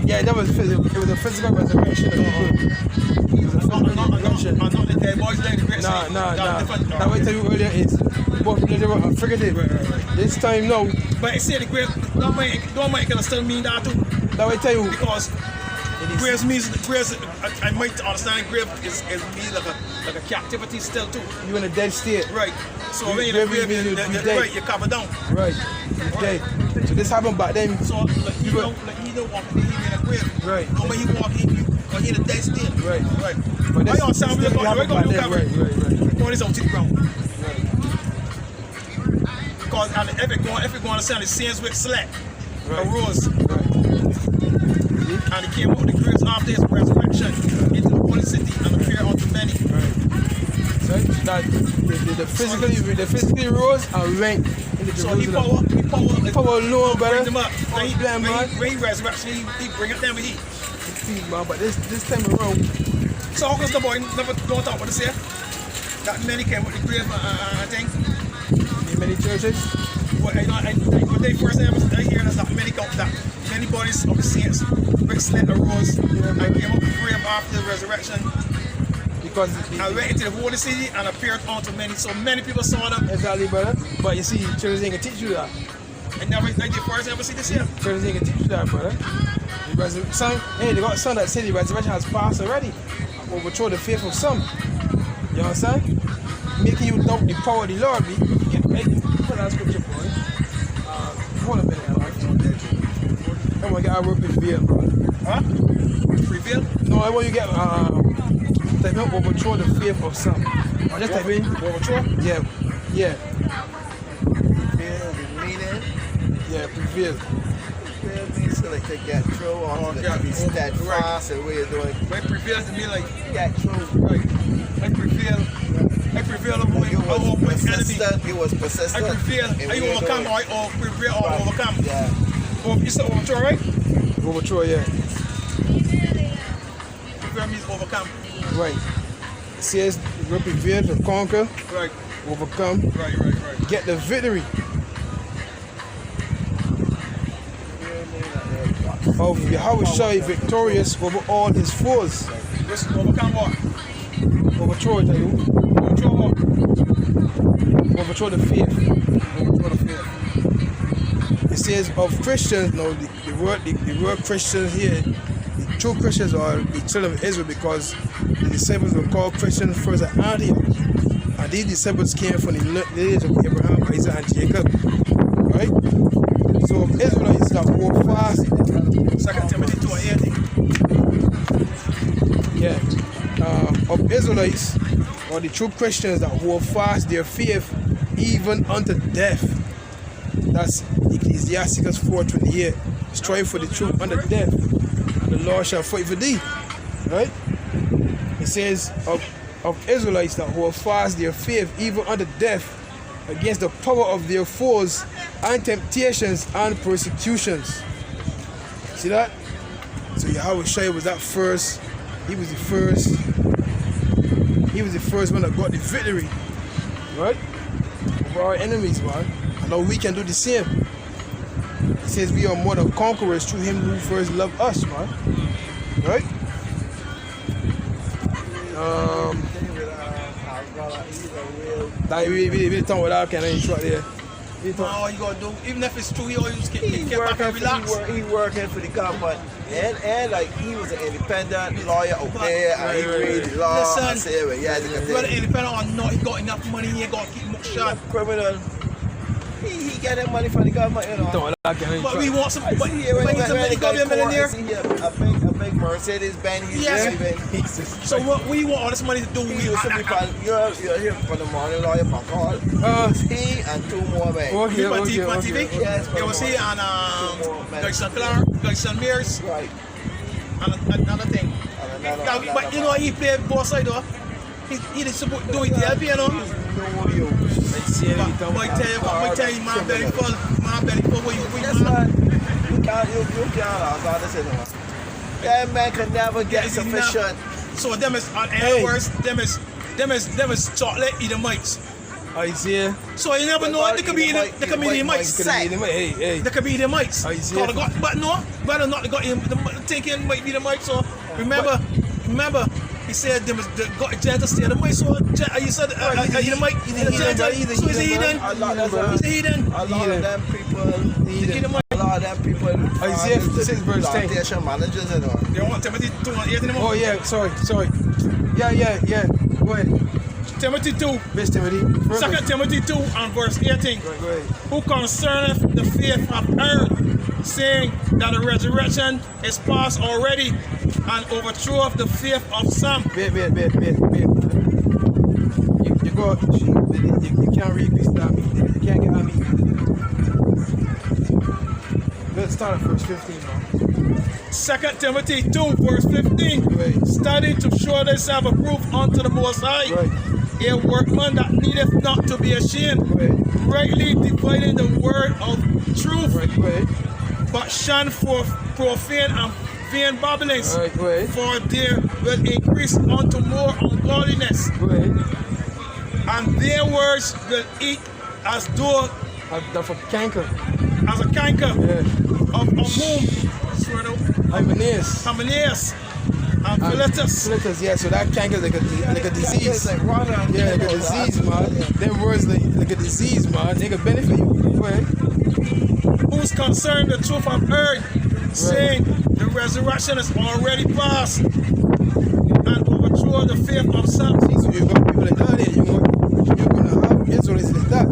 Yeah, that was physical. It was a physical resurrection. It was a physical resurrection. Not the dead bodies in the grave. Nah. That way I tell you earlier is both literal and figurative. This time no. But it said the grave. Don't make it still mean that too. That way I tell you because graves means graves. I might understand grave is means like a captivity still too. You in a dead state. Right. So when you're in the grave, you're covered down. Right. You're dead. So this happened back then. So like he don't walk in a grave. Right. No, when he walk in a dead state. Right. But this happened back then. Right. Bodies out to the ground. Right. Because if it going to sound, the sins with slack. Arose. And he came out of the graves after his resurrection into the holy city and appeared unto many. So that the physically rose and went in the Jerusalem. He power alone, brother. When he resurrected, he bring it down with heat. Man, but this time around, So how come the boy never don't talk about the safe? That many came with the grave thing. In many churches, What when they first ever hear is that many bodies of the saints slit arose and came up the grave after the resurrection because and went into the holy city and appeared unto many. So many people saw them exactly, brother. But you see, churches ain't gonna teach you that. and never they first ever see the same. Churches ain't gonna teach you that, brother. They got some that say the resurrection has passed already. Overthrow the faith of some. You understand? Making you doubt the power of the Lord. Put that scripture for it. Hold a minute, I want to get our word prevail, bro. Huh? Prevail? No, I want you to get type in overthrow the faith of some. Or just type in Overthrow? yeah. Prevail, the meaning. Yeah, prevail. Prevail means to like to get through or to be steadfast in what you're doing. When prevail to me like Get through. right. I prevail over my You was enemy. persistent. You was I persistent. prevail. in I what you're overcome doing. or prevail or Right. overcome. Yeah. You said overthrow, right? Overthrow, yeah. Prevail means overcome. Right. It says to prevail, to conquer, Right. overcome, Right. get the victory of Yahweh Shai victorious over all his foes. Just overcome what? Overthrow it, I do. Overthrow what? Overthrow the faith. Overthrow the faith. It says of Christians, no, the word Christians here, the true Christians are the children of Israel because the disciples were called Christians first at Antioch. And these disciples came from the lineage of Abraham, Isaac, and Jacob. Right? So of Israelites that hold fast, 2 Timothy 2:18. yeah, of Israelites or the true Christians that hold fast their faith even unto death. That's Ecclesiasticus 4:28. Strive for the truth unto death, and the Lord shall fight for thee. Right? It says of Israelites that hold fast their faith even unto death against the power of their foes and temptations and persecutions. See that? So Yahweh Shai was that first. He was the first. He was the first one that got the victory. Right? Over our enemies, man. And now we can do the same. It says we are more than conquerors through him who first loved us, man. Right? Like we talking about that kind of intro there. All you gotta do, even if it's true, you always get He back and relax. he working for the government, and like he was an independent lawyer out there, and he read the law. Listen, and say, well, yeah, whether independent or not, he got enough money, he ain't gotta keep him shot. criminal. He get that money from the government, you know. Talking about that kind of But we intro. want some, I but see here when we need somebody to go be a millionaire. a big Mercedes Benz he's Yes. driving. So what we want all this money to do, He we used to be you're here for the morning lawyer for call. He and two more men. Okay, on TV. okay. Yes, It was here on Guyson Clark, Guyson Mears, Right. and another thing. But you know he played both sides though. He did support do it there, you know. No, you. But I tell you, my belly full, what you That's man. what you can't listen. That man can never get Yes, he sufficient. So them is, in other words, them is chocolate eaters. Isaiah. So you never know, they could be the mites. Hey. They could be the mites. Isaiah. But no, better not got him. Thinking might be the mites. So remember, he said them is the got gentle stay the mites. So you said the mite. So is he heathen? He's a heathen. A lot of them people. A lot of them people. Isaiah 56 verse 10. Plantation managers and all. They want Timothy 2:18 anymore. Oh yeah, sorry. Yeah. Go ahead. Timothy 2. Miss Timothy. 2 Timothy 2 and verse 18. Go ahead. Who concerneth the faith of earth, saying that the resurrection is past already, and overthroweth the faith of some. Wait. You go. You can't read this now. You can't get on me. Let's start at verse 15 now. 2 Timothy 2 verse 15. Right. Study to show thyself approved unto the Most High, Right. a workman that needeth not to be ashamed, Right. rightly dividing the word of truth, Right. but shun for profane and vain babblings, Right, go ahead. for there will increase unto more ungodliness, Go ahead. and their words will eat as though That's for canker. as a canker, Yeah. of whom Hymenaeus. and Philetus. Philetus, yeah, so that canker is like a disease. It's like water. Yeah, like a disease, man. Them words like a disease, man. They can benefit you. Go ahead. Who's concerned the truth of earth, saying the resurrection is already past, and overthrow the faith of some. So you got people like that there. You're gonna have Israelites like that.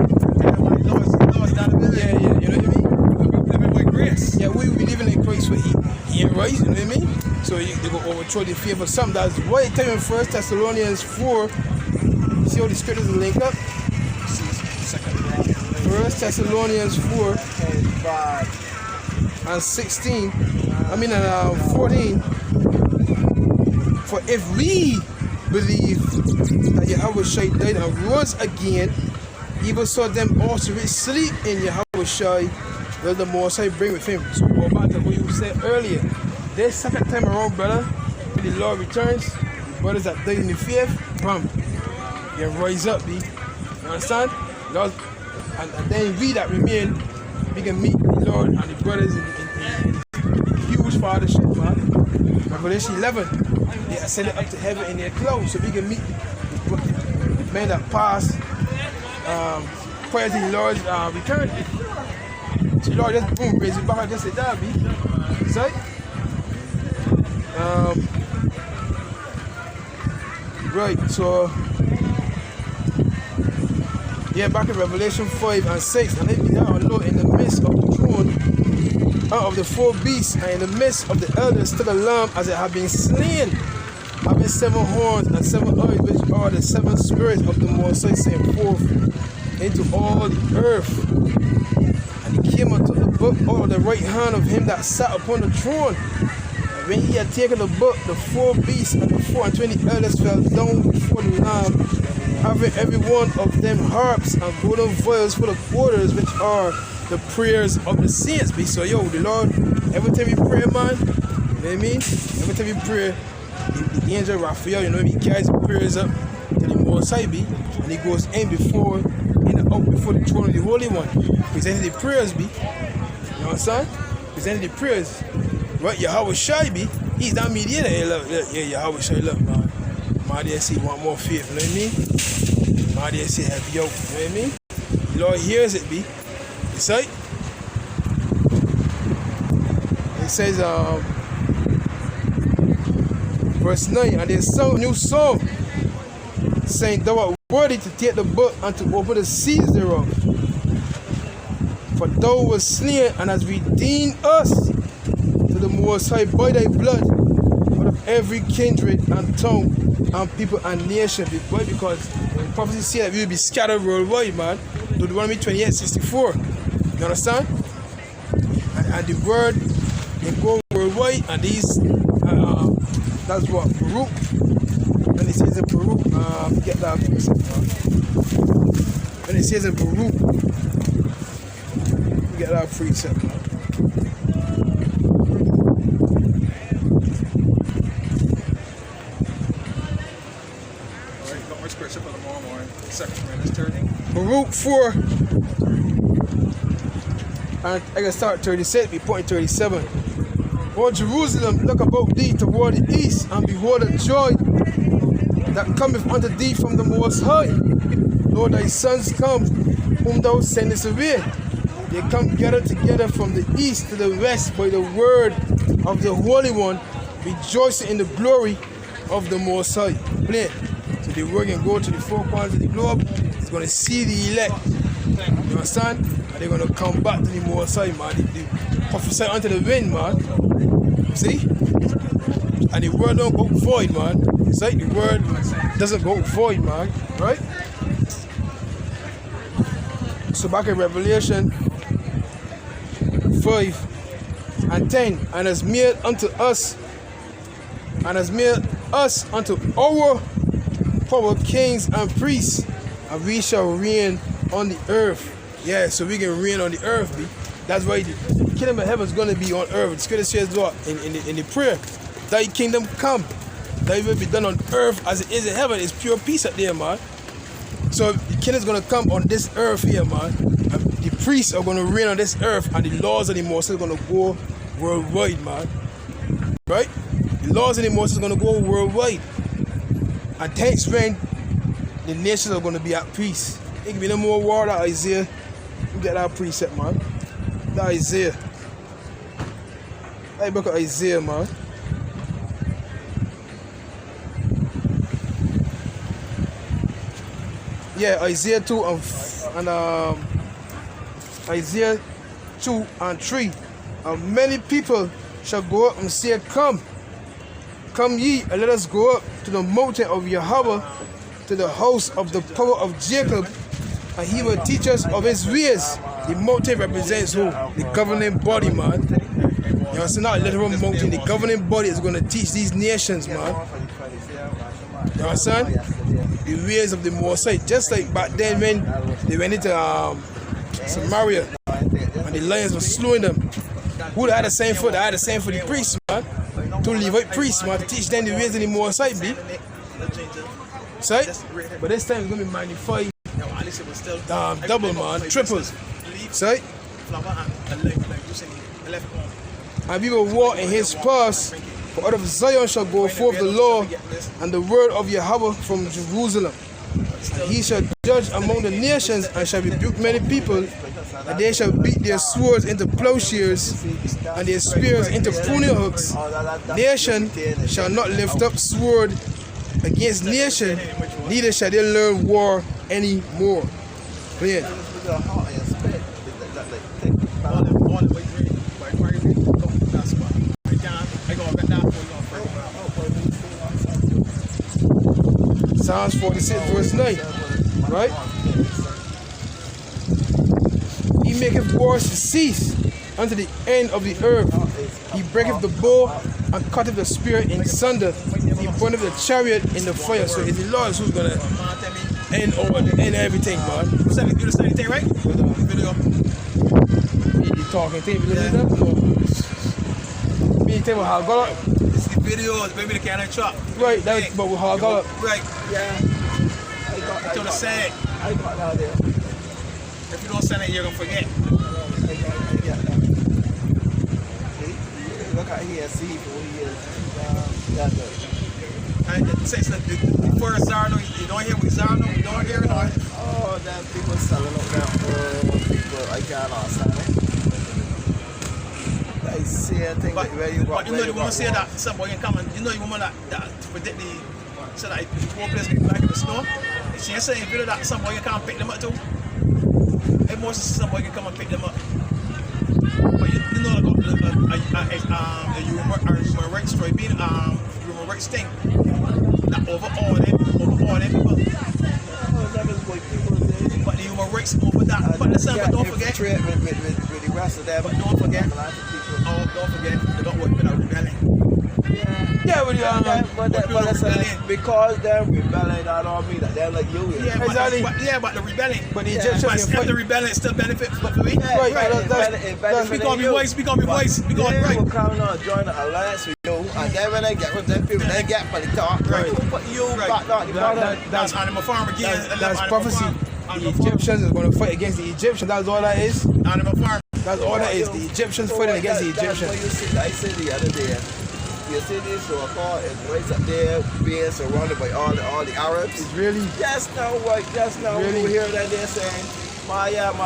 Yeah, you know what I mean? Living by grace. Yeah, we believe in Christ for he ain't right, you know what I mean? So they go overthrow the faith of some. That's why it tells you in 1 Thessalonians 4. See how the scriptures link up? 1 Thessalonians 4 and 16. I mean, 14. For if we believe that Yahweh Shai died and rose again, even so them also which sleep in Yahweh Shai will the Most High bring with him. So go back to what you said earlier. This second time around, brother, when the Lord returns, the brothers that died in the faith, bam, they rise up, B. You understand? Lord, and then we that remain, we can meet the Lord and the brothers in huge fellowship, man. Revelation 11, they ascended up to heaven in their clouds, so we can meet the men that passed prior to the Lord's return. So Lord just boom, raise it back just like that, B. See? Right, so yeah, back in Revelation 5 and 6, and they be down low in the midst of the throne, out of the four beasts, and in the midst of the elders stood a lamb as it had been slain, having 7 horns and 7 eyes, which are the 7 spirits of the Most High sent forth into all the earth. And he came and took the book out of the right hand of him that sat upon the throne. And when he had taken the book, the 4 beasts and the 24 elders fell down before the Lamb, having every one of them harps and golden vials full of waters, which are the prayers of the saints. Be so, yo, the Lord, every time you pray, man, you know what I mean? Every time you pray, the angel Raphael, you know, he carries the prayers up to the Most High, be, and he goes in out before the throne of the Holy One, presenting the prayers, be. You understand? Presenting the prayers. Right, Yahweh Shai, be, he's that mediator. Hey, look, yeah, Yahweh Shai, look, man. My dear say want more faith, you know what I mean? My dear say have yoke, you know what I mean? The Lord hears it, be. You see? It says, verse 9, and they sung a new song, saying, thou art worthy to take the book and to open the seals thereof. For thou wast slain and hast redeemed us to the Most High by thy blood, out of every kindred and tongue and people and nation. Why? Because the prophecy says that we will be scattered worldwide, man. Deuteronomy 28:64. You understand? And the word they go worldwide, and these that's what Baruch. When it says in Baruch, get that precept. When it says in Baruch, get that precept. Baruch 4, and I can start 36, be point 37. O Jerusalem, look about thee toward the east, and behold the joy that cometh unto thee from the Most High. Lord, thy sons come, whom thou sendest away. They come gathered together from the east to the west by the word of the Holy One, rejoicing in the glory of the Most High. Play. So the word can go to the 4 corners of the globe. It's going to see the elect. You understand? And they're going to come back to the Most High, man. They prophesy unto the wind, man. See? And the word don't go void, man. It's like the word doesn't go void, man. Right? So back in Revelation 5 and 10, and has made unto us, and has made us unto our power kings and priests, and we shall reign on the earth. Yeah, so we can reign on the earth, be. That's why the kingdom of heaven is going to be on earth. The scripture says what? In the prayer, thy kingdom come, thy will be done on earth as it is in heaven. It's pure peace up there, man. So the kingdom is going to come on this earth here, man. And the priests are going to reign on this earth, and the laws of the Moses are going to go worldwide, man. Right? The laws of the Moses are going to go worldwide. And thanks when the nations are going to be at peace. It can be no more war that Isaiah. You get that precept, man. That Isaiah. That book of Isaiah, man. Yeah, Isaiah 2 and Isaiah 2 and 3. And many people shall go up and say, Come ye, and let us go up to the mountain of Yahweh, to the house of the power of Jacob, and he will teach us of his ways. The mountain represents who? The governing body, man. You know, so not a literal mountain. The governing body is going to teach these nations, man. You understand? The ways of the Mosaic. Just like back then when they went into Samaria and the lions were slowing them. Who had the same for? They had the same for the priests, man. To Levite priests, man, to teach them the ways of the Mosaic, be. Say? But this time it's going to be magnified. Double, man, triple. Say? And we will walk in his paths, for out of Zion shall go forth the law and the word of Yahweh from Jerusalem. And he shall judge among the nations and shall rebuke many people, and they shall beat their swords into plowshares and their spears into pruning hooks. Nation shall not lift up sword against nation, neither shall they learn war anymore. Clear. Psalms 46 verse 9, right? He maketh wars to cease unto the end of the earth. He breaketh the bow and cutteth the spear in sunder. He burneth the chariot in the fire. So it's the Lord who's gonna end everything, man. You said you do the same thing, right? Video. You talking thing, you listen to that? Me tell me how I got up. Video is maybe the can of chop. Right, that's but with how I got up. Right. Yeah. I got Until the sand. I got that there. If you don't send it, you're gonna forget. I get that. See? Look at here, see who he is. That's it. And since the first Zarno, you don't hear with Zarno, you don't hear it. Oh, that people selling up there. People, I can't understand it. I see a thing where you But you know the woman say that somebody can come and you know the woman that predict the so that poor place get back in the snow. She ain't saying video that somebody can't pick them up too. And most of somebody can come and pick them up. But you know the human rights story being human rights thing. That over all them people. But the human rights over that. But listen, but don't forget. With the rest of them. But don't forget. Don't forget, they don't work with a rebellion. Yeah, but because they're rebelling, that don't mean that they're like you. Yeah, exactly. But the rebellion. But the Egyptians But the rebellion still benefits for me. Right. We gonna be voice. We gonna be voice. We gonna right. They will come on join the alliance with you, and then when they get with them people, they get for the talk. Right. But you back down. That's Animal Farm again. That's prophecy. The Egyptians are going to fight against the Egyptians. That's all that is. Animal Farm. That's all that is. The Egyptians fighting against the Egyptians. I said the other day, you see this so-called Israelites up there being surrounded by all the Arabs. It's really. Just now really? we hear that they're saying,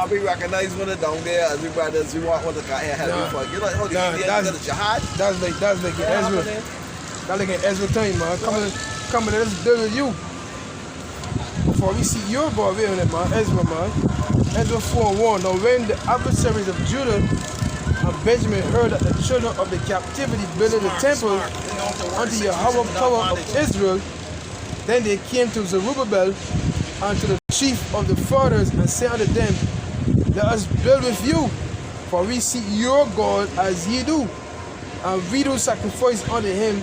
we recognize one of down there as we brothers. We want one to help you fight. You know how the jihad? That's like Ezra. That's like an Ezra time, man. Come and let's deal with you. Before we see your God, wait a minute, man. Ezra 4:1. Now when the adversaries of Judah and Benjamin heard that the children of the captivity builded the temple unto Yahweh power of Israel, then they came to Zerubbabel and to the chief of the fathers and said unto them, let us build with you, for we see your God as ye do, and we do sacrifice unto him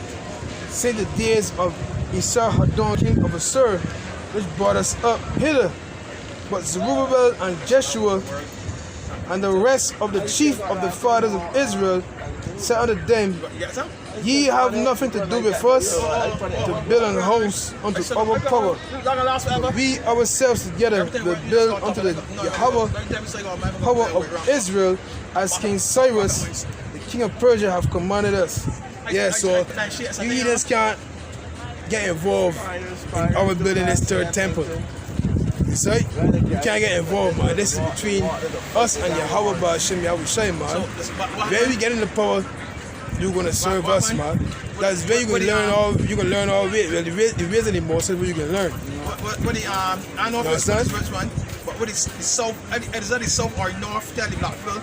since the days of Esarhaddon king of Assur, which brought us up hither. But Zerubbabel and Jeshua And the rest of the chief of the fathers of Israel said unto them, Ye have nothing to do with us to build an house unto our power. We ourselves together will build unto the power of Israel, as King Cyrus, the king of Persia, have commanded us. Yeah, so you heathens can't get involved in our building this third temple. You see? You can't get involved, man. This is between us and Yahweh Ba'ashem Yahushai, man. When we get in the power, you're gonna serve us, man. That's where you can learn all ways. Well, the ways anymore, so where you can learn. I know if it's which one, but what is the south? Is that the south or north? Tell the Blackfield.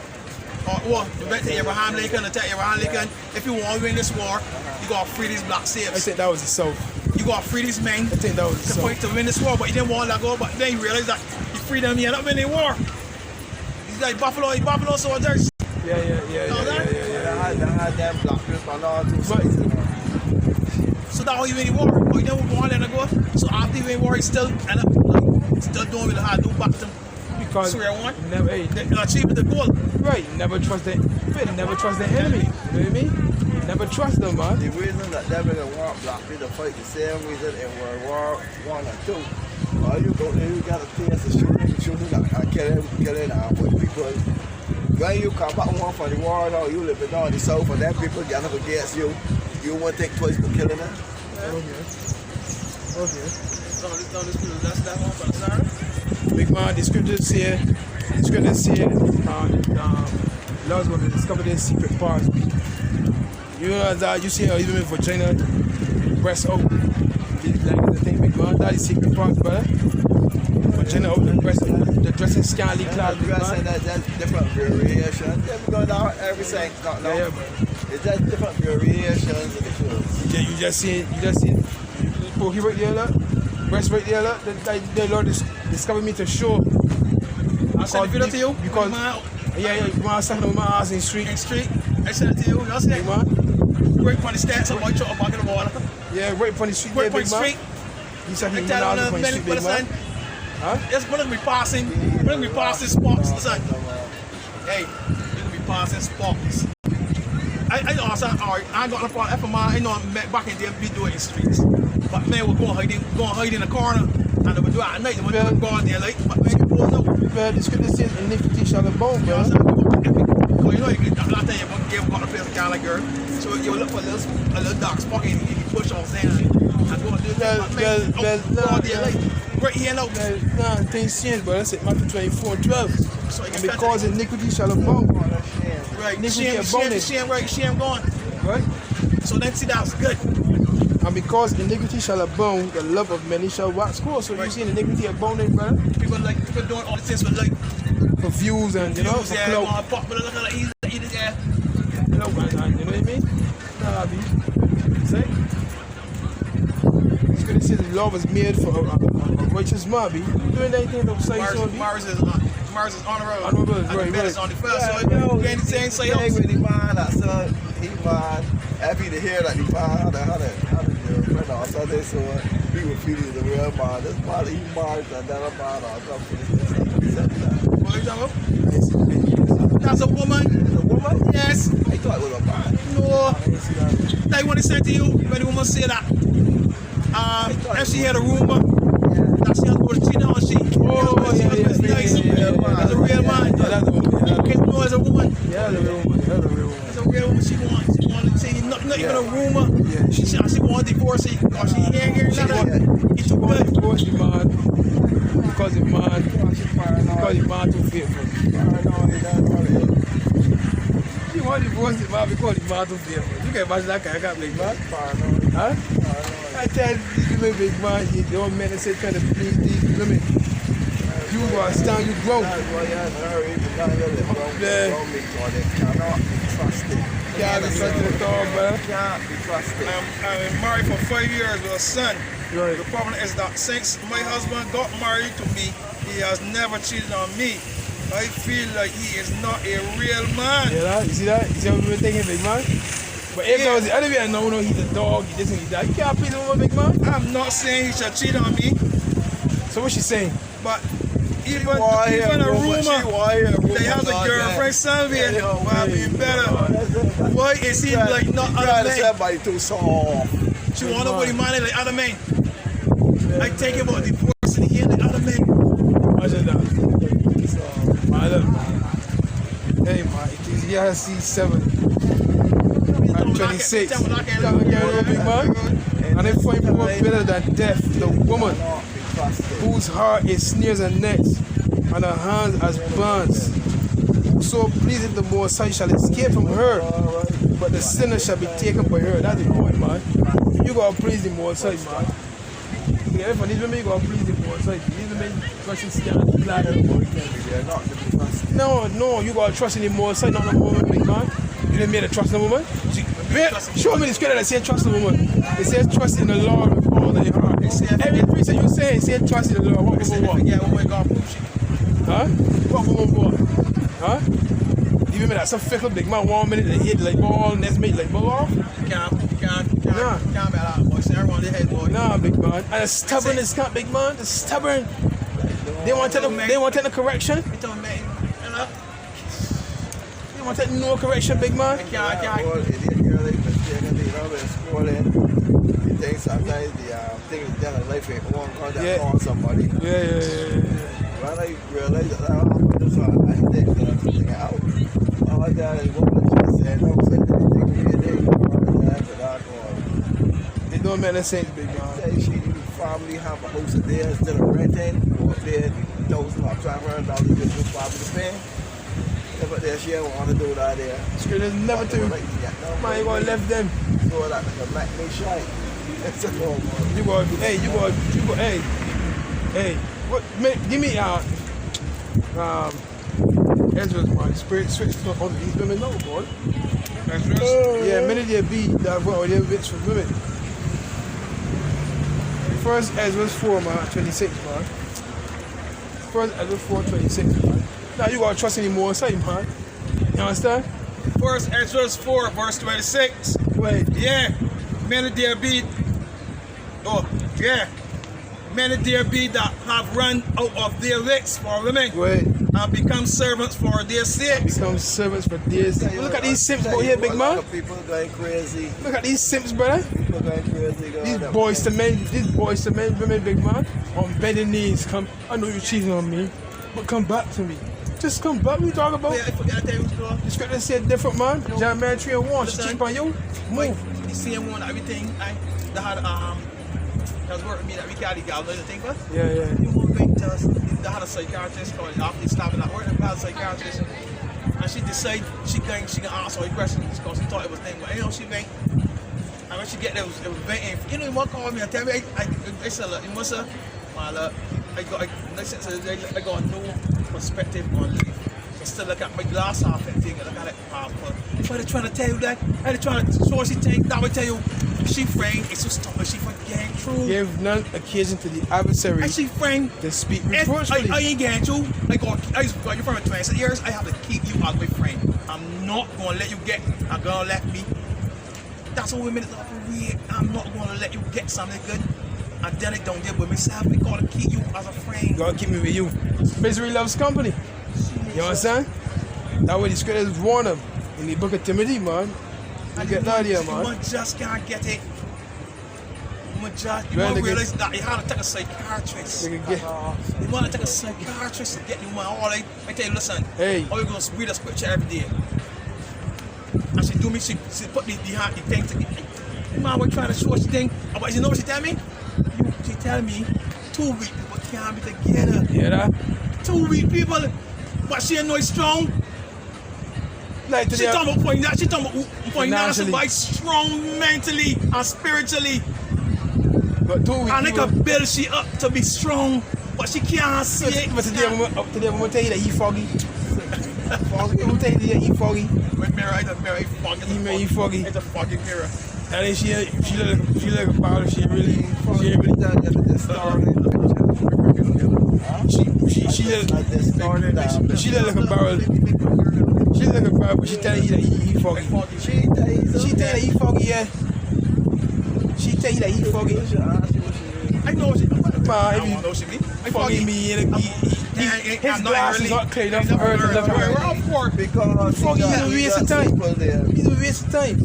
Or you bet to Abraham Lincoln and tell Abraham Lincoln, if you want to win this war, you gotta free these black slaves. I think that was the south. You gotta free these men. I think that was the south. To win this war, but he didn't want to let go. But then he realized that you free them, you end up winning the war. He's like Buffalo soldiers. Yeah. I had them black people and all too. So that's how you win the war. But he didn't want to let it go. So after he win the war, he still end up still doing what he had to do back to him. Because never achieve the goal. Right, never trust the enemy. You know what I mean? Never trust them, man. The reason that they didn't want black people to fight the same reason in World War I and II. All you go there, you got a chance to shoot them, kill it, and put people. When you come back home from the war, now you live down the south, and then people get up against you. You won't think twice for killing them. Okay. So that's that one for the Sarah. Big man, the scriptures say, Lord's going to discover their secret parts. You know that you see how even in vagina, breast out. Like the thing, big man, that is secret parts, brother. Vagina out, the breast out, the dressing scantily clad, big man. That's different variations. They go down everything. Yeah, it's just different variations of the clothes. Yeah, you just see it. Pokey right there, look. Breast right there, look. The Lord discovered me to show. I'll send the video to you. Because, you want to stand on my ass in the street. I sent it to you. You'll see it. Man. Right upon the stats, I'm going to back in the water. Yeah, right upon the street. Right upon the street. You said he tell went out upon the street, big man. Huh? Yes, we're going to be passing spots, son. Hey, you're going to be passing spots. I also, I got the part FMI, I know back in there, we do it in the streets. But man, we're going to hide in the corner, and they would do it at night, they would go out there, like, but man, you pull up. Well, the scripture says, iniquity shall abound, bro. Well, you know, last time you gave a place kind of girl, so you look for a little dark spot and you push on sand and go and do that. Right here now. Nah, things change, but that's it, Matthew 24:12. So and because iniquity shall abound. Right, shame gone. Right? So then see, that's good. And because iniquity shall abound, the love of many shall wax cold. So you see iniquity abounding, brother? People doing all the things for like for views and you know, for clout. Popular, look at easy, yeah. You know what I mean? Nah, see? It's gonna say the law was made for a righteous man, be. You doing anything outside so Mars is honorable. Right. It's on the first, so you can't say else. He man, that son, he man. Happy to hear that he man had a girlfriend or something, so he would feel he's a real man. This man, he married another man or something. What are you talking about? That's a woman. A woman? Yes. I thought it was a man. No. Like what he said to you, when the woman said that, if she had a rumor, that she was cheating on she. That's a real man. No, as a woman. Yeah, that's a real woman. That's a real woman. She wanted to say not even a rumor. Yeah. She wanted to divorce it. Or she ain't getting nothing. It's too good. Divorce the man because the man too faithful. She want to divorce the man because the man too faithful. You can imagine that kind of big man. Huh? I tell you, big man, you don't mean to say trying to please these women. You are stand your ground. Can't be trusted at all, man. Can't be trusted. I'm married for 5 years with a son. Right. The problem is that since my husband got married to me, he has never cheated on me. I feel like he is not a real man. Yeah, you see that? You see what we were thinking, big man? But if there was the other way, no, he's a dog, he this and he that. You can't please him, big man. I'm not saying he should cheat on me, So what's she saying? but even a rumor they have a girlfriend somewhere. Why be better? Why is he like not other men? Somebody too soft. She want nobody money like other men. I think about the person here like other men. Imagine that. So, hey man, Ecclesiastes 7 and 26. And if find more better than death, the woman whose heart is snares and nets, and her hands as bonds. Whoso pleaseth the Most High shall escape from her, but the sinner shall be taken by her. That's the point, man. You gotta please the Most High, man. Yeah, for these women, you gotta please the Most High. These women, trust stand glad. No, you gotta trust in the Most High, not the woman, man. You didn't mean to trust the woman. Show me the scripture that says trust the woman. It says trust in the Lord with all thy heart. Every preacher you say, it says trust in the Lord. What woman? Yeah, woman God prove shit. Huh? What woman what? Huh? You remember that some fickle big man 1 minute they hit like ball, next minute like ball off? Can't be out, boy. Say everyone they head, boy. Nah, big man. And the stubbornness can't, big man. The stubborn. They want to take the correction. They tell me, man, They want to take no correction, big man. I can't. You think sometimes the thing is done in life ain't one call that call somebody. Yeah. When I realized that I think something out. All I got is what she said. I said that It don't make no sense, big man. she probably have a house of there instead of renting. Go up there, $1,000 or $500 just to probably pay. But there she don't want to do that there. Scriptures never do. Man, you gotta left them. So that like a black me shine. It's a no man. You gotta, hey, what, give me, Ezra's man, spirit switch on these women now, boy. Yeah, many there be that were their rich for women. First Ezra's 4, man, 26, man. First Ezra's 4, 26, man. Now you gotta trust any more inside, man. You understand? First Ezra's 4, verse 26. Wait. Yeah. Many there be. Oh, yeah. Many there be that have run out of their wits for women. Wait. And become servants for their sakes. Become servants for this. Look at these simps out here, big man. People going crazy. Look at these simps, brother. People going crazy. These boys to men, women, big man. On bended knees, come. I know you're cheating on me, but come back to me. Just come back. We talk about. Yeah, I forgot to tell you what's going on. The scripture said different, man. John Mary 3 and 1. She cheat on you. Like, Move. the same one, everything. That had that was working with me that we got the gal, the thing, but Yeah. you won't wait till us. They had a psychiatrist called after stopping at work. They had a psychiatrist, and she decided she can answer all the questions because she thought it was thing. But you know, she went. And when she get there, it was venting. You know, one called me and tell me, I said, look, you must have, I got no perspective on life. I still look at my glass half and thing, and I got it passport. Why they trying to tell you that? Why they trying to show she think that would tell you she framed, it's just stop her, she for getting through. Give none occasion to the adversary And she framed. to speak reproachfully. I ain't getting through. You're from 20 years, I have to keep you out of my frame. I'm not going to let you get, I'm going to let me. That's all women is weird. I'm not going to let you get something good. And then it don't deal with myself. We got to keep you as a friend. God keep me with you. Misery loves company. You understand? That way the scriptures warn them in the book of Timothy, man. You get that here, man. You just can't get it. You Well, want to realize that you have to take a psychiatrist. They can get- You want to take a psychiatrist to get you man. All right, I tell you, listen. Hey. All you're going to read a scripture every day. And she do me, she put the thing to me. Man, we're trying to show she thing. But you know what she tell me? She tell me 2 weak people can't be together. Hear that? 2 weak people. But she ain't no strong. Like She today, talking about point that. She talking about point that. Financially. By strong mentally and spiritually. but 2 weeks. And they can build she up to be strong. But she can't see it. But today, I'm gonna tell you that he foggy. I'm gonna tell you that he foggy. With mirror, it's a mirror, it's foggy. He foggy. It's a foggy mirror. And then she look about it. She ain't really. She look about but she tell you that he foggy. She tell you that he foggy, yeah. She tell you that he foggy. I know she. man, I if don't know she be. fucking me, his glasses not clear enough for her to love We're her. all for Because Fuck, he's a waste of time. There. He's a waste of time.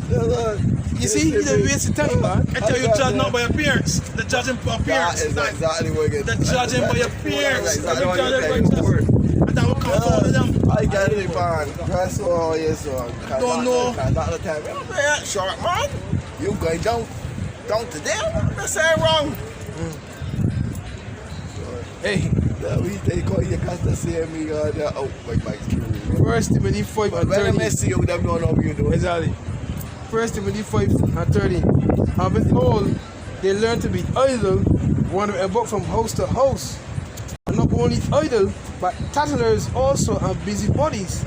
You see, he's a waste of time, man. I tell you, judge not by appearance. The judging by That appearance. is exactly what it is. The judging by appearance. That's Every exactly judge what by it just. is. And that will come from one of them. I get it, man. Press all yes, Don't know. Not the time. Man, short man. You going down to them? That's ain't wrong. Hey, They call you because they see me oh, my First Timothy 5 and When I 30. miss you, them don't know what you doing. Exactly. First Timothy 5 and 30. And with all, they learn to be idle, wandering about from house to house. And not only idle, but tattlers also and busybodies,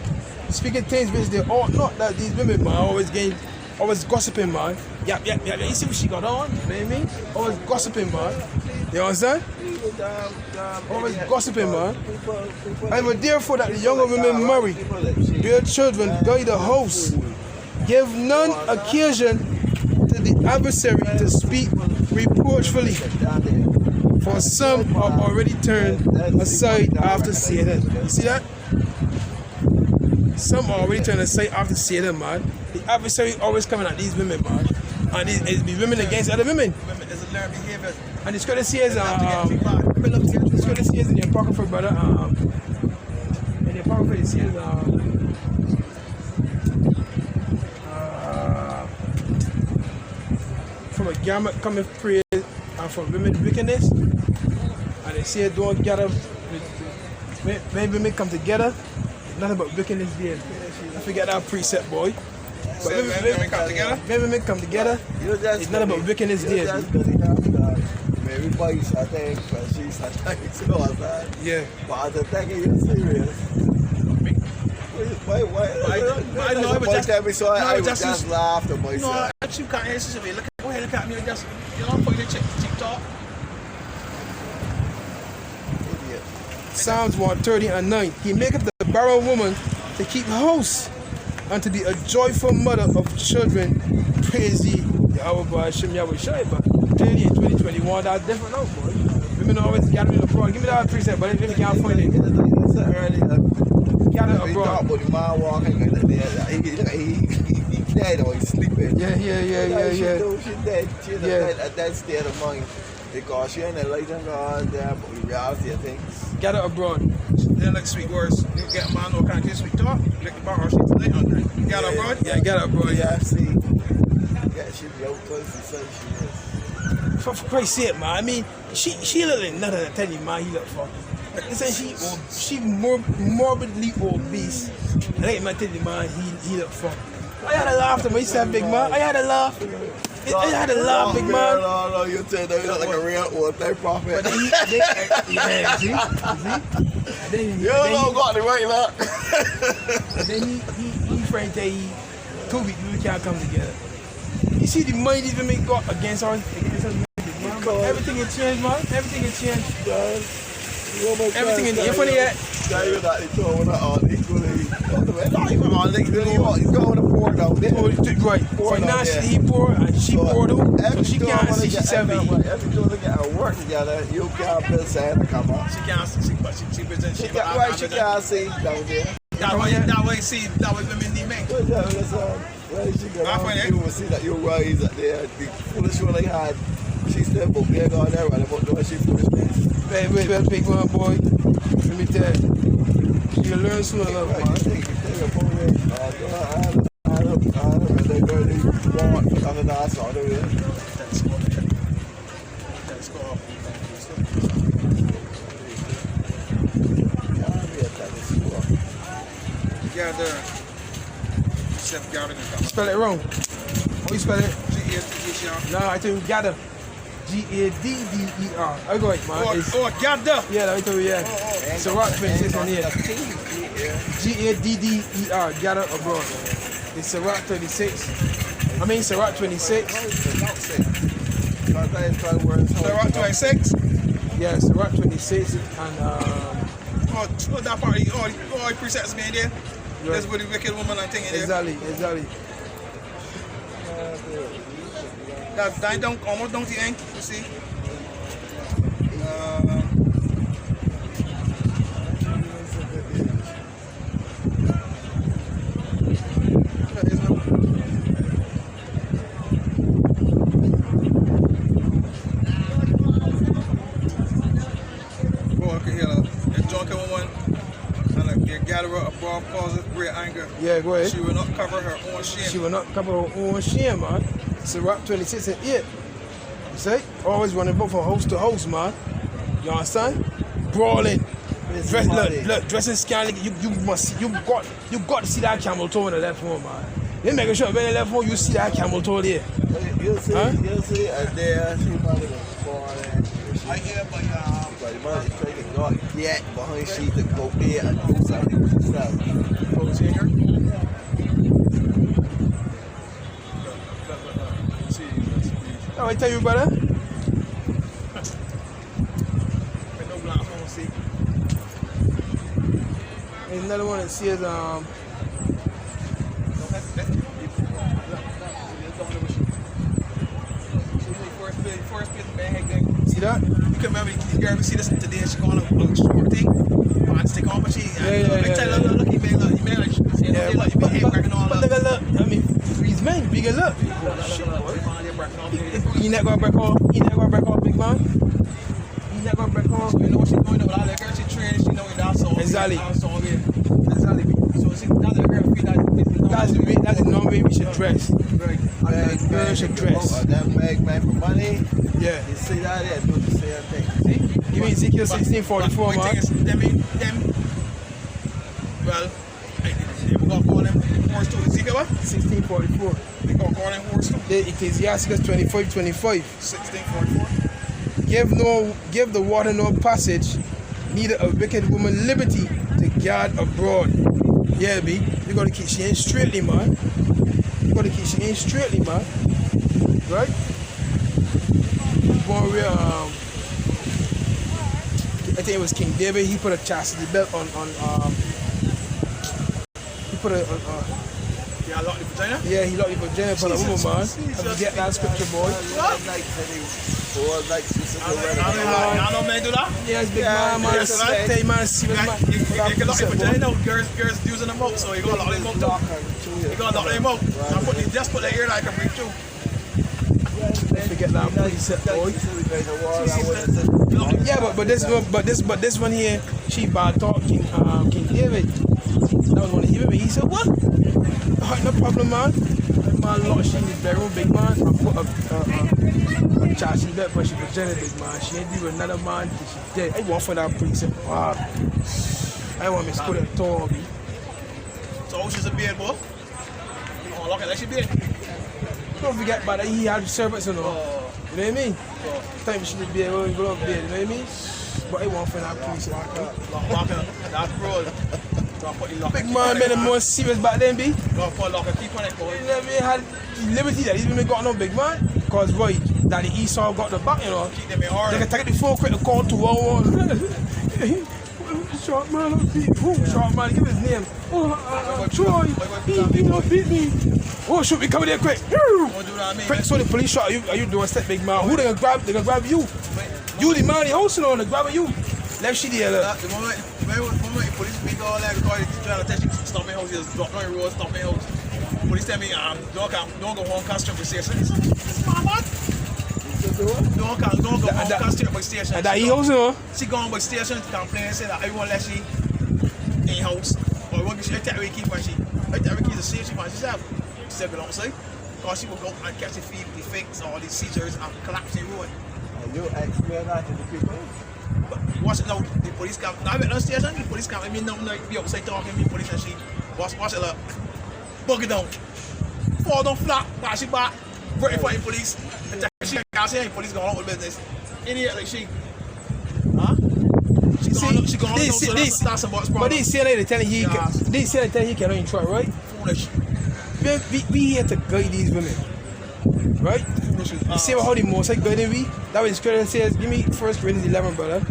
speaking things which they ought not. That these women, man, always gossiping, man. Yeah. You see what she got on? You know what I mean? Always gossiping, man. You understand? Always gossiping, man. And but therefore that the younger women marry, bear children, guide the house, give none occasion to the adversary to speak reproachfully. For some are already turned aside after seeing it. You see that? Some are already turned aside after seeing it, man. The adversary always coming at these women, man. And it be women against other women. Women is a learned behavior. And the scripture says, the scripture says in the Apocrypha, brother, in the Apocrypha it says, from a garment cometh praise and from women wickedness. And they say don't gather, when women come together, nothing but wickedness there. I forget that precept, boy. But when women come together, it's nothing but wickedness there. Everybody's, I think, but she's a thing, so I said. Yeah. But I think you're serious. Why? I know, I would just laughed at myself. No, actually, you can't answer me. Go ahead, look at me and just, put your cheek talk. Idiot. Psalms 130 and 9. He maketh the barren woman to keep house and to be a joyful mother of children. Praise ye Yahweh by Hashem Yahweh Shai. But clearly in 2021, that's different now, boy. Women always gathering abroad. Give me that precept, but if you can't find it. Gather abroad. But the man walking he dead or he's sleeping. Yeah. She dead. She's at that state of mind. Because she ain't a light and God there, but the reality of things. Gather abroad. They're like sweet words. You get a man who can't get sweet talk. Lick the bar or she's late on that. Gather abroad? Yeah, gather abroad, yeah. See. Yeah, she be out close to say she is. For Christ's sake, man. I mean, she look like nothing to tell you, man. He look fucking. Listen, she morbidly obese. And I ain't man tell you, man, he look fucking. I had to laugh to me, he said, big man. I had to laugh. I had to laugh, big man. No, you tell them you look like a real old type prophet. Yeah, see? Then, You don't got the right luck. then he friend tell you, 2 weeks, we can't come together. You see the money these women got against us? Everything has changed, man. Everything has changed. Everything in the front of that. Yeah, you're not throwing all equally. Not even all equally. You're going to pour down there. Right. Financially, he poor and she poor too. So she can't see she's 70. Every two to get work together, you can't build Santa come on. She can't see, but she presents. She can't see down there. That way women need men. You will see that you rise at there. The foolish one I had, she said, but we're going there and about doing she foolish things. Wait, big one, boy. Let me tell you. You'll learn soon enough, man. Spell it wrong. How you spell it? G-A-D-D-E-R. No, I think gather. G-A-D-D-E-R. I got it, man. Gather. Yeah, let me tell you, yeah. It's a rock princess on here. G-A-D-D-E-R. Gather abroad. It's a rock 26. I mean, it's a rock 26. Rock 26? Yeah, it's a rock 26. And, that part, all the presets me in there. Right. That's what the wicked woman I think in there. Exactly. That don't almost don't you think? You see? Yeah, go ahead. She will not cover her own shame. She will not cover her own shame, man. It's a rap 26 and 8. You see? Always running both from house to house, man. You understand? Brawling. Look, dressing scantily. You got to see that camel toe in the left one, man. You make sure when the left one, you see that camel toe there. You'll see, and there, she probably gonna fall in. I hear, but the money trying to go get behind she to go there and do something with herself. Folks here? Oh, I tell you, brother. No black phone, see. There's another one that says, see that? You can remember, you ever see this today? She going on a short thing. Pants take off, but she. Yeah. Look, you made like. Yeah, like you been cracking all but up. look, I mean, these men, bigger look. You not gonna break off, big man. You not gonna break off. You know what she's doing, but I like her, she trained, she know that's all. Exactly. So she doesn't her feel that. That's the normal way we should dress. Bag man should dress. That bag man for money. Yeah. You see that there, do the same thing. See? Give me Ezekiel 16:44, man. Well, we're going to call them horse too. Ezekiel what? 16:44. We're going to call them horse too. The Ecclesiasticus 25:25. 16:44. Give the water no passage, neither a wicked woman liberty to guard abroad. Yeah, B. You gotta keep she ain't straightly, man. You gotta keep she ain't straightly, man. Right? One where I think it was King David. He put a chastity belt on. He put a. Yeah, lock the vagina? Yeah, he locked the vagina for a woman, man. I forget that scripture, boy. I know men do that. Yes, big man, man. Yes, right? Tell you, man, see what man. You can lock your vagina. Girls using them out, so you gotta lock them out too. You gotta lock them out. Just put the ear like a break too. Forget that preset, boy. Yeah, but this one here, she bad talk King David. That was one of him. He said, what? No problem, man. Man, lock she in the bedroom, big man. I put a chassis belt, but she vagina, big man. She ain't with another man. She dead. I want for that preset. Wow. I want me to scoot at all, me. So she's a beard, boy. Oh, look at that, she beard. Don't forget about that. He had servants and all. You know what I mean? Time she should be able to go up there. You know what I mean? But I want for that preset. That's broad. Big man made him more serious back then, B. Keep on it, boy. He never had liberty that he's been got no big man. Cause right, that the Esau got the back, you know. Keep them in order. They can take the phone quick and call 211. Short man, short man, give his name. Troy, he don't beat me. Oh shoot, we coming there quick. Quick, so the police shot you. Are you doing step, big man? Who they gonna grab? They gonna grab you. You the man, the host on, they grabbing you. Left she there. The moment the police speak all that, because they're trying to test you, stop my house, just drop on the road, stop my house. Police tell me, don't go home, costume for station. This is my man. Don't go home, costume for station. And that he house, you know? She gone by station to complain and say that everyone let she in house. Or what she take away key when she take away keys to see she finds herself. She said, go outside. Because she will go and catch the feet, the fakes, all these seizures and collapsing ruin. You explain that to the people? Watch it now, the police come. Now I'm at the station, the police come. I mean, no, be outside talking to me, police and she. Watch it up. Bug it down. Fall down flat, pass it back. Very fighting police. She can't say any police going on with business. Idiot like she. Huh? She gone on, so that's about problem. But they say they telling he can't in try, right? Foolish. We here to guide these women. Right? You see how the most like guiding we? That was scripture says, give me 1 Corinthians 11, brother.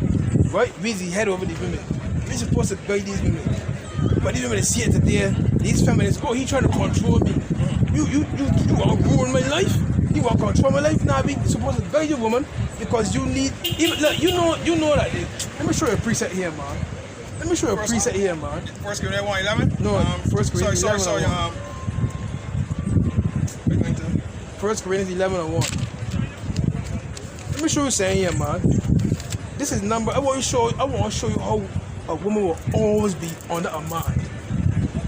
Right? We the head over these women. We're supposed to guide these women. But these women see it today. These feminists, oh, he trying to control me. You want to ruin my life? You want to control my life? Nah, we supposed to guide you, woman. Because you need, even, look, you know that. Let me show you a preset here, man. Let me show you a preset here, man. 1 Corinthians 1:11? No, 1 Corinthians 11. Sorry. 1 Corinthians 11 and 1. Let me show you something here, man. This is number. I want to show you how a woman will always be under a man.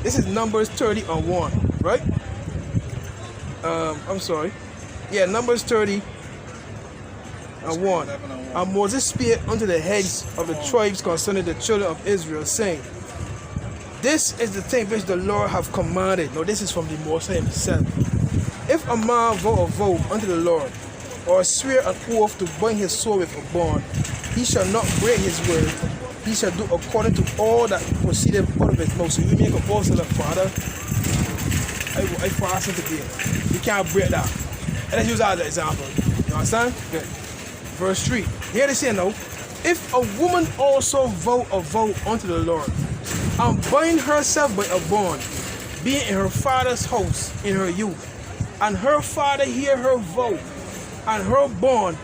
This is Numbers 30 and 1, right? I'm sorry. Yeah, Numbers 30 and 1. And Moses spake unto the heads of the tribes concerning the children of Israel, saying, this is the thing which the Lord hath commanded. Now this is from the Most High himself. If a man vow a vow unto the Lord, or swear an oath to bind his soul with a bond, he shall not break his word. He shall do according to all that proceeded out of his mouth. So you make a vow to the Father, I fast today. You can't break that. And let's use that as an example. You understand? Good. Verse 3. Here they say now, if a woman also vow a vow unto the Lord, and bind herself by a bond, being in her father's house in her youth, and her father hear her vow, and her bond,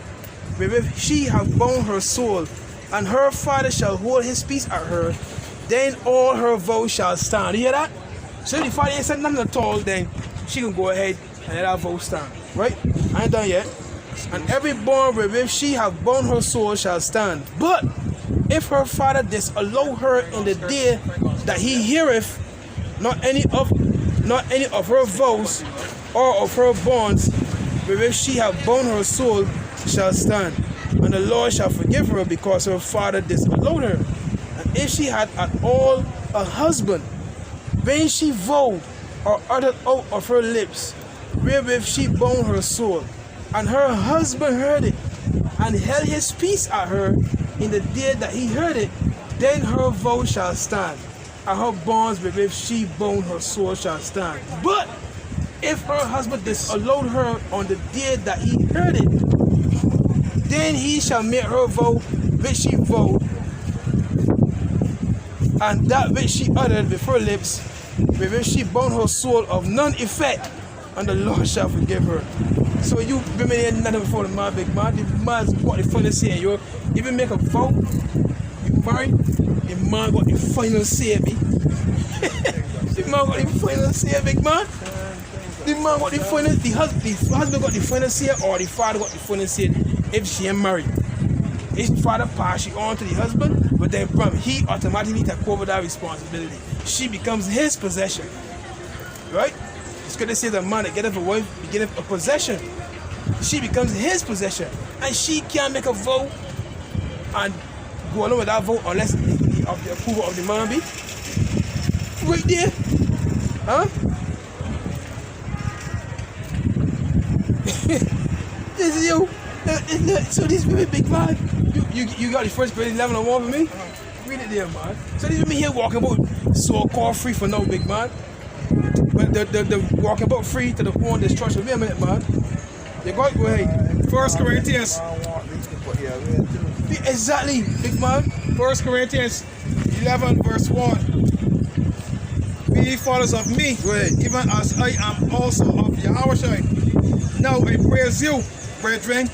wherewith she have bound her soul, and her father shall hold his peace at her, then all her vows shall stand. You hear that? So if the father ain't said nothing at all, then she can go ahead and let her vow stand. Right? I ain't done yet. And every bond wherewith she have bound her soul shall stand. But if her father disallow her in the day that he heareth not any of her vows or of her bonds wherewith she have bound her soul shall stand, and the Lord shall forgive her because her father disallowed her. And if she had at all a husband, when she vowed or uttered out of her lips, wherewith she bound her soul, and her husband heard it, and held his peace at her in the day that he heard it, then her vow shall stand, and her bonds wherewith she bound her soul shall stand. But if her husband disallowed her on the day that he heard it, then he shall make her vow which she vowed, and that which she uttered with her lips, wherewith she bound her soul, of none effect, and the Lord shall forgive her. So you women ain't nothing before the man, big man. The man's got the final say. You even make a vow, you marry, the man got the final say, me. The man got the final say, big man. The man got the final, the husband got the final say, or the father got the final say if she ain't married. If the father pass it on to the husband, but then he automatically take over that responsibility. She becomes his possession. Right? It's good to say the man that get a wife, he get a possession. She becomes his possession. And she can't make a vow and go along with that vote unless the approval of the man be. Right there. Huh? This is you. So these women, big man, you got the 1 Corinthians 11 and 1 for me? Read it there, man. So these women here walking about so-called free for no, big man. But they're walking about free to the point of destruction. Wait a minute, man. You got to go ahead. 1 Corinthians. Exactly, big man. 1 Corinthians 11 verse 1. Be ye followers of me, even as I am also of Yahushua. Now I praise you, brethren,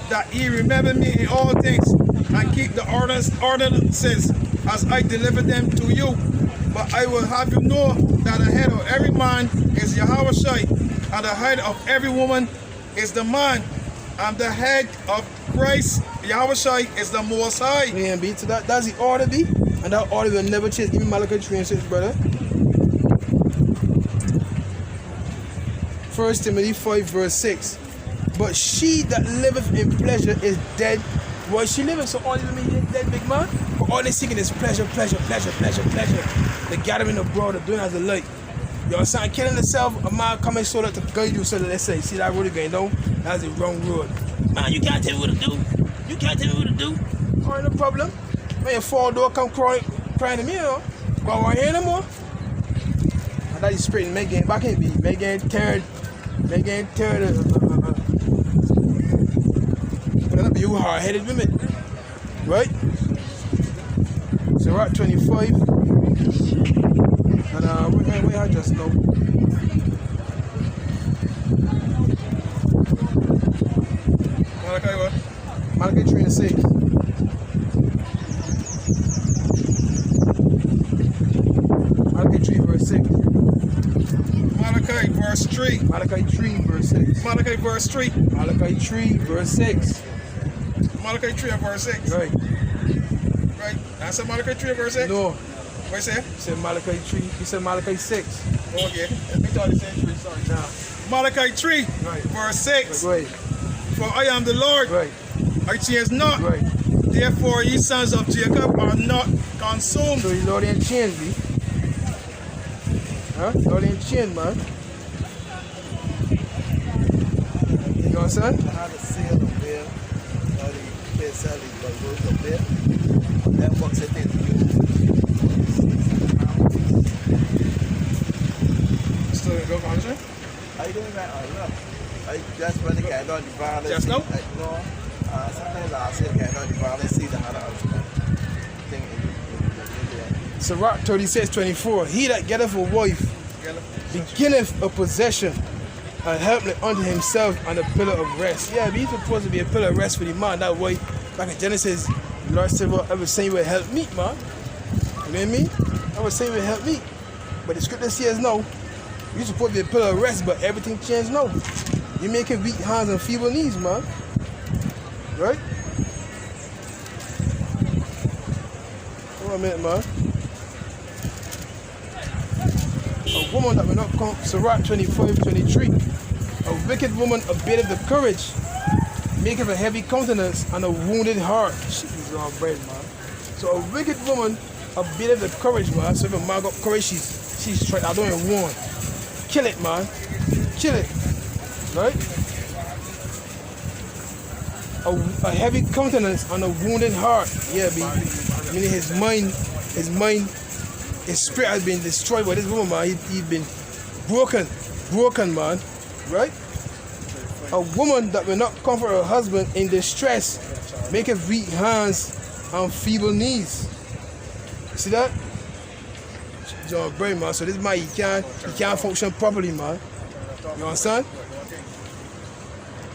that ye remember me in all things, and keep the ordinances as I deliver them to you. But I will have you know that the head of every man is Yahushua, and the head of every woman is the man, and the head of Christ, Yahushua, is the Most High. Yeah, be to that. That's the order, be, and that order will never change. Give me Malachi 3 and 6, brother. 1 Timothy 5 verse 6. But she that liveth in pleasure is dead while she liveth. So all these women here dead, big man. But all they seeking is pleasure. The gathering abroad, the doing as a light. You understand? Killing herself, a man coming so that to guide you, so that let's say, see that road going down? That's the wrong road. Man, you can't tell me what to do. You can't tell me what to do. Alright, no problem. When your fall door come crying to me, you know? Go on here no more. And that is straight, make game back in, be. Make game third. But that'll be you hard-headed women. Right? So we're at 25. And where I just know. Malachi 3 and 6. Malachi 3 verse 6. Malachi verse 3. Malachi 3 verse 6. Malachi verse 3. Malachi 3 verse 6. Malachi 3 and verse 6. Right. Right. I said Malachi 3 and verse 6. No. What you say? You said Malachi 3. You said Malachi 6. Okay. I thought you said 3. Sorry. Nah. Malachi 3 Right. verse 6. Right. For I am the Lord. Right. I change not. Right. Therefore ye sons of Jacob are not consumed. So the Lord ain't changed, me. Huh? Lord ain't changed, man. You know what I'm saying? I had a sale up there. All the kids sell these burgers up there. That box I think Still in go country? I don't know. I just when the guy don't the violence. Just now? No. Sometimes last year the guy don't the violence. See the other thing. Sirach 36:24. He that getteth a wife beginneth a possession and helpeth unto himself and a pillar of rest. Yeah, but he's supposed to be a pillar of rest for the man. That way, back in Genesis, the Lord said, well, I was saying you will help me, man. You know what I mean? I was saying you will help me. But the scripture says no. You're supposed to be a pillar of rest, but everything changed no. You're making weak hands and feeble knees, man. Right? Hold on a minute, man. A woman that will not come, Sirach 25:23. A wicked woman abated the courage, maketh a heavy countenance and a wounded heart. She's all bread, man. So a wicked woman abated the courage, man. So if a man got courage, she's straight. I don't even warn. Kill it, man. Kill it. Right? A heavy countenance and a wounded heart. Yeah, meaning his mind, his spirit has been destroyed by this woman, man. He's been broken, man. Right? A woman that will not comfort her husband in distress, maketh weak hands and feeble knees. See that? John brain, man. So this man, he can't function properly, man. You understand?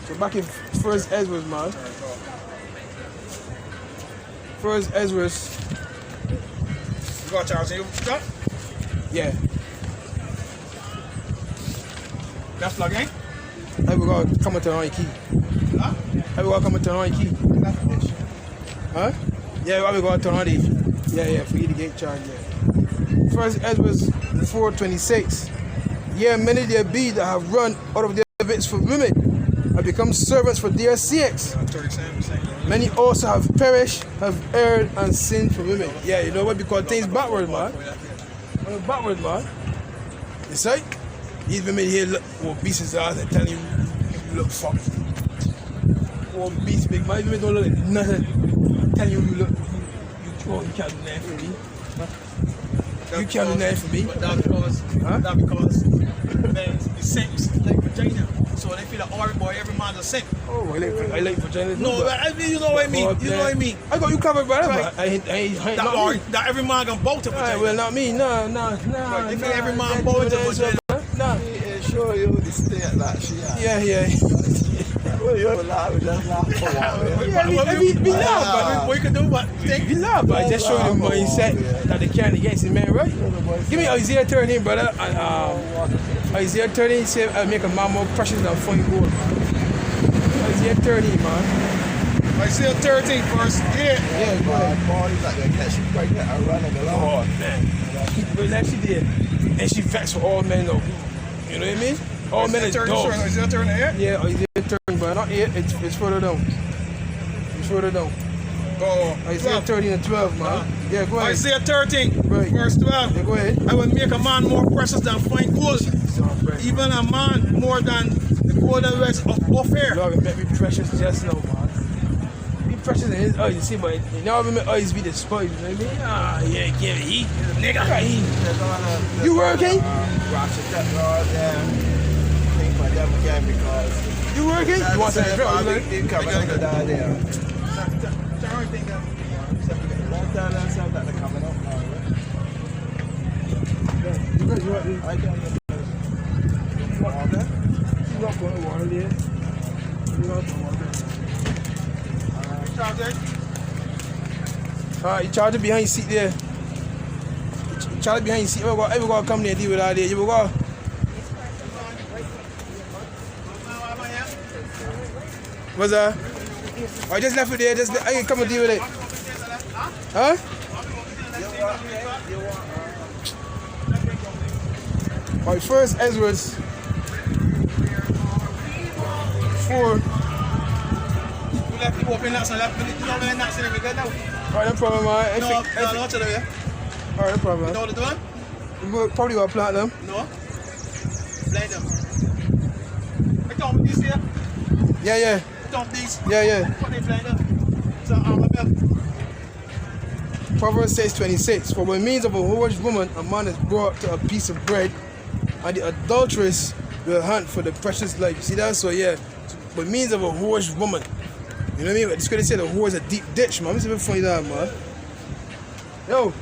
So back in First Ezra, man. First Ezra. You got Charles and you got? Yeah. That's plug in? I will go come to the key. Huh? I will go come to the key. Huh? Yeah, I will go to the Yeah, forget the gate charge, yeah. First Ezra 4:26. Yeah, many there be that have run out of their bits for women and become servants for their sakes. 37%. Many also have perished, have erred and sinned for women. Yeah, you know what? Because things backward, man. Backward, man. You see? These women here look, well, beast his eyes and telling you look fucked. Well, beast big man, women don't look like nothing. Telling you look, you can't do nothing for me. You can't do nothing for me. But that's because men be simps like vagina. So they feel like every boy, every man's a simp. Oh, I like vagina. No, but I mean, you know what I mean. You know what I mean. I got you covered, brother. Right. But I ain't That every man can bolt a vagina. Well, not me. No. Right, they feel every man bolt a vagina. No. Show you the state that she has. Yeah. Well, you're laugh, we just laugh for a while. Yeah, we laugh, but What you can do, but we laugh, but I just show you the mindset that they can't against it, man, right? Give me Isaiah 13, brother. And Isaiah 13 said, I'll make a man more precious than fine gold, man. Isaiah 13, man. Isaiah 13, verse 8. Yeah, go ahead. Body's like a catch you pregnant and running along. Oh, man. Well, that she did. And she vexed for all men, though. You know what I mean? All men is dogs. Isaiah 13, 8? Yeah, Isaiah 13, but not 8, it's further down. It's further down. Oh, Isaiah 13 and 12, man. Yeah, go ahead. Isaiah 13, Right. verse 12. Yeah, go ahead. I will make a man more precious than fine gold, even a man more than the golden rest of Ophir. Lord, make me precious just now, man. Be precious in his eyes, you see, but you know my eyes be despised, you know what I mean? Ah, yeah, give it heat. Nigga, got heat. You working? Ratchet that Lord, think for them again because You working? You want to drink? they come and down there. Long time and stuff that they're coming up now, right? I can't You're not going to water there. You're not going to water. You charge it behind your seat there. You charge it behind your seat. Everybody come there and deal with all there. You will go. What's that? I just left it there. I can come and deal with it. Huh? Alright, first Ezra's 4. Alright, no problem, man. Alright, no problem. You know what to do? We'll probably gonna plant them. No. Blend them. I come with this here. Yeah. Dump these. Yeah. What they blend them? So I'm a milk. Proverbs 6:26. For by means of a whorish woman, a man is brought to a piece of bread, and the adulteress will hunt for the precious life. You see that? So yeah, by means of a whorish woman. You know what I mean? But this could say the whore is a deep ditch, man. Let me see if I can find that, man. Yo.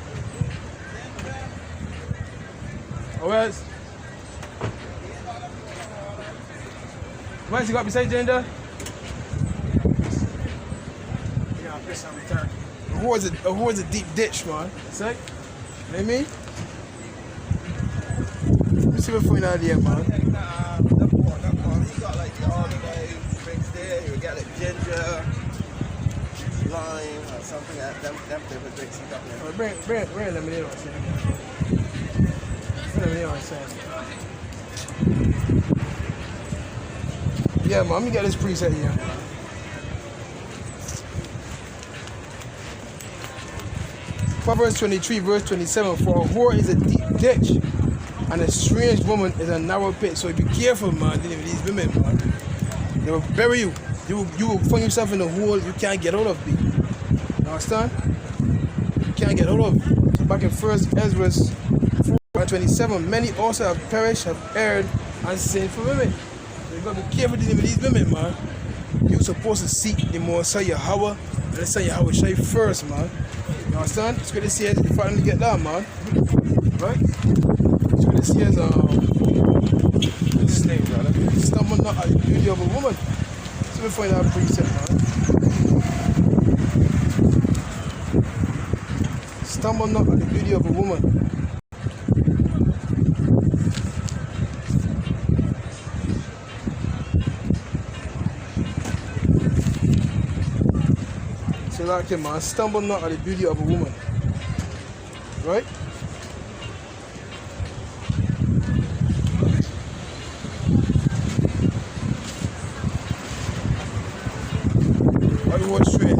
Where's you got beside Jenda? Yeah, I'm pissed on return. A whore is a deep ditch, man. See? You know what I mean? Let me see if I can find that here, man. You got like the ordinary drinks there. You got like ginger, lime, or something like them different drinks you got there. Bring lemonade on, see? Bring lemonade on, see? Yeah, man, let me get this preset here. Proverbs 23, verse 27. For a whore is a deep ditch, and a strange woman is a narrow pit. So be careful, man, dealing with these women, man. They will bury you. You will find yourself in a hole you can't get out of, B. You understand? You can't get out of. So back in 1 Ezra 4:27, many also have perished, have erred, and sinned for women. So you gotta be careful dealing with these women, man. You're supposed to seek the Most High Yahweh, and let's say Yahweh Shai first, man. You understand? It's good to see it. You finally get that, man. Right? It's good to see it. What's his name, brother? Stumble not at the beauty of a woman. So we find that preset, man. Stumble not at the beauty of a woman. So like him, man, stumble not at the beauty of a woman. Right? Everyone straight.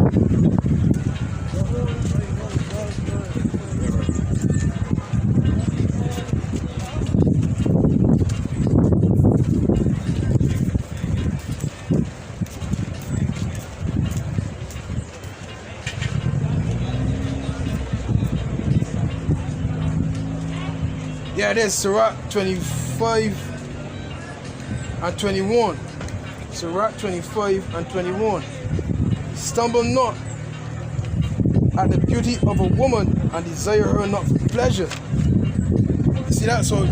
Yeah, there's Sirach 25 and 21. Sirach 25 and 21. Stumble not at the beauty of a woman and desire her not for pleasure. You see that? So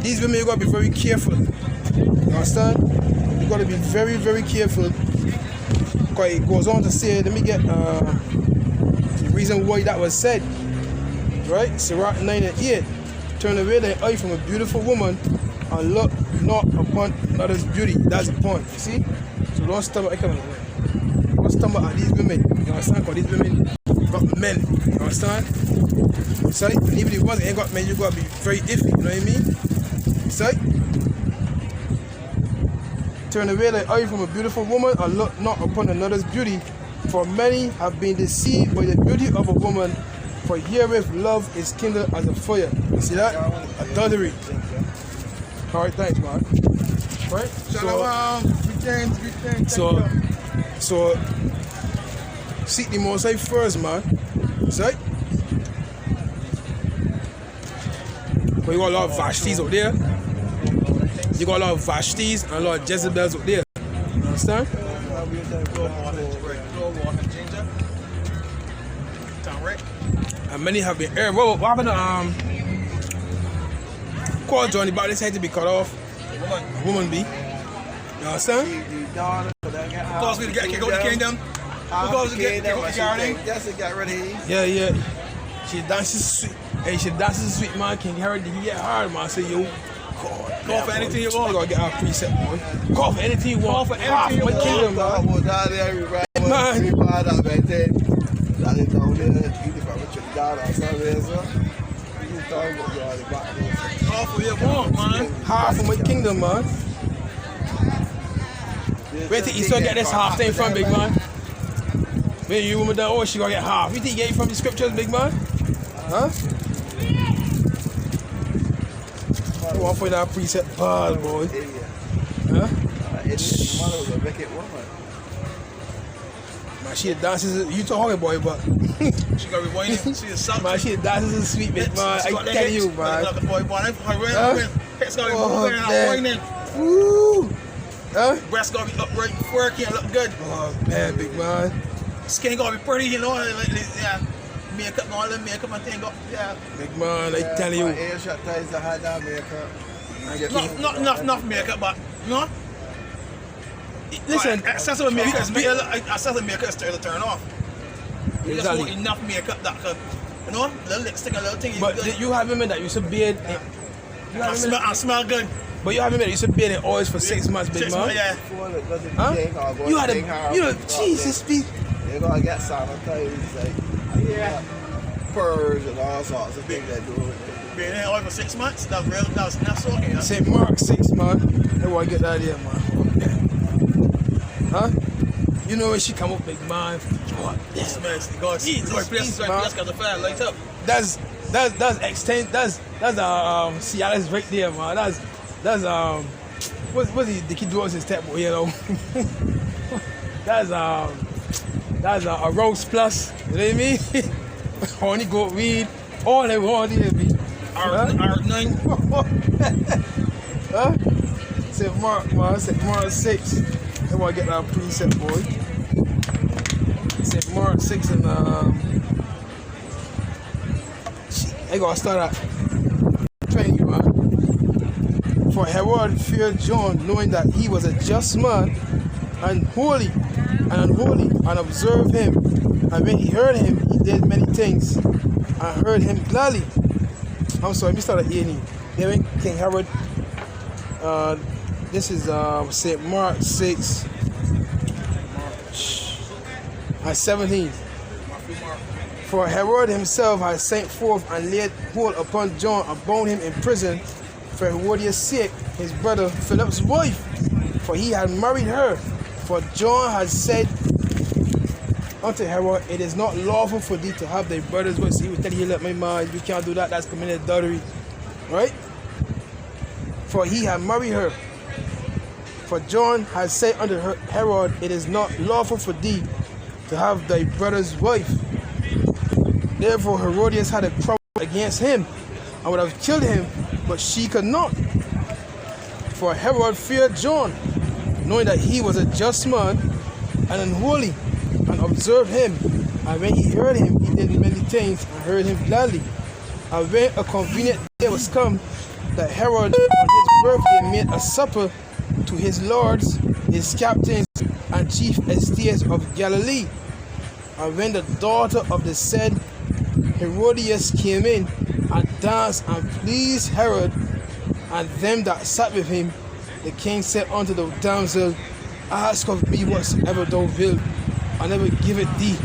these women, you gotta be very careful. You understand? You gotta be very, very careful. Because it goes on to say, let me get the reason why that was said. Right? Sirach 9 and 8. Turn away thy eye from a beautiful woman and look not upon another's beauty. That's the point. You see? So don't stumble. Don't stumble at these women. You understand? Because these women got men. You understand? So even if you ain't got men, you gotta be very iffy. You know what I mean? So turn away thy eye from a beautiful woman and look not upon another's beauty. For many have been deceived by the beauty of a woman. For herewith love is kindled as a fire. You see that? Adultery. Alright, thanks, man. Right? Shalawam. So seek the Most High first, man. See? But you got a lot of Vashtis out there. You got a lot of Vashtis and a lot of Jezebels out there. You understand? And many have been erred. What happened to call Johnny about this head to be cut off? Woman be. You understand? Cause we to get kicked out the kingdom. goes to get garden. Yes, it got rid of him. Yeah. She dances sweet. Hey, she dances sweet, man. King Herod, he get hard, man. I say, yo, Call for anything you want. We gotta get our preset, boy. Call for anything you want. Call for anything you want. Kingdom, man. Man. Call for your want, man. Half of my kingdom, man. Where think you still get this half thing from, big man? Where you woman done, oh, she gonna get half. You think you get it from the scriptures, big man? Huh? I want for that preset ball, boy. Huh? Man, she dances. You talking, boy, but She got rewinding. She is something. man, she dances a sweet bit, man. I tell you, man. Hips gotta be moving and whining. Woo! Huh? Breast gotta be upright, working, look good. Oh man, big man. Skin gotta be pretty, you know. Yeah. Makeup, all the makeup and thing. Yeah. Big man, I tell you. Not enough makeup, but you know. Listen, excessive makeup is to turn off. You just want enough makeup that could, you know, little lipstick, a little thing. But you have women that used to bathe. I smell good. But you have women that used to bathe in oils for 6 months, big man. Yeah. Huh? You had a, Jesus, speak. You're gonna get sanitized, like purge and all sorts of things that do it. Being in oil for 6 months, that's real. That's okay. Yeah? St. Mark 6, man. They want to get that here, man. Huh? You know when she come up, big man. What? Yes, man. God, Jesus, places man. got the fire light up. That's extend. That's Cialis right there, man. That's what's the kid doing his step, you know. That's a Rose Plus. You know what I mean? Honey goat weed. All they want here be. R9. Huh? St. Mark, man. St. Mark 6. They want to get that preset, boy. St. Mark 6 and I gotta start at 20, man. For Herod feared John, knowing that he was a just man and holy and unholy, and observed him. And when he heard him, he did many things and heard him gladly. I'm sorry, let me start at 80. Then when King Herod, this is St. Mark 6 and 17. For Herod himself had sent forth and laid hold upon John and bound him in prison for Herodias' sake, his brother Philip's wife, for he had married her. For John had said unto Herod, it is not lawful for thee to have thy brother's wife. So he was telling you, look, my man, you can't do that, that's committed adultery. Right? For he had married her. For John had said unto Herod, it is not lawful for thee to have thy brother's wife. Therefore Herodias had a trouble against him and would have killed him, but she could not. For Herod feared John, knowing that he was a just man and unholy, and observed him. And when he heard him, he did many things and heard him gladly. And when a convenient day was come, that Herod on his birthday made a supper to his lords, his captains, and chief estates of Galilee. And when the daughter of the said Herodias came in and danced and pleased Herod and them that sat with him, the king said unto the damsel, ask of me whatsoever thou wilt, I never give it thee.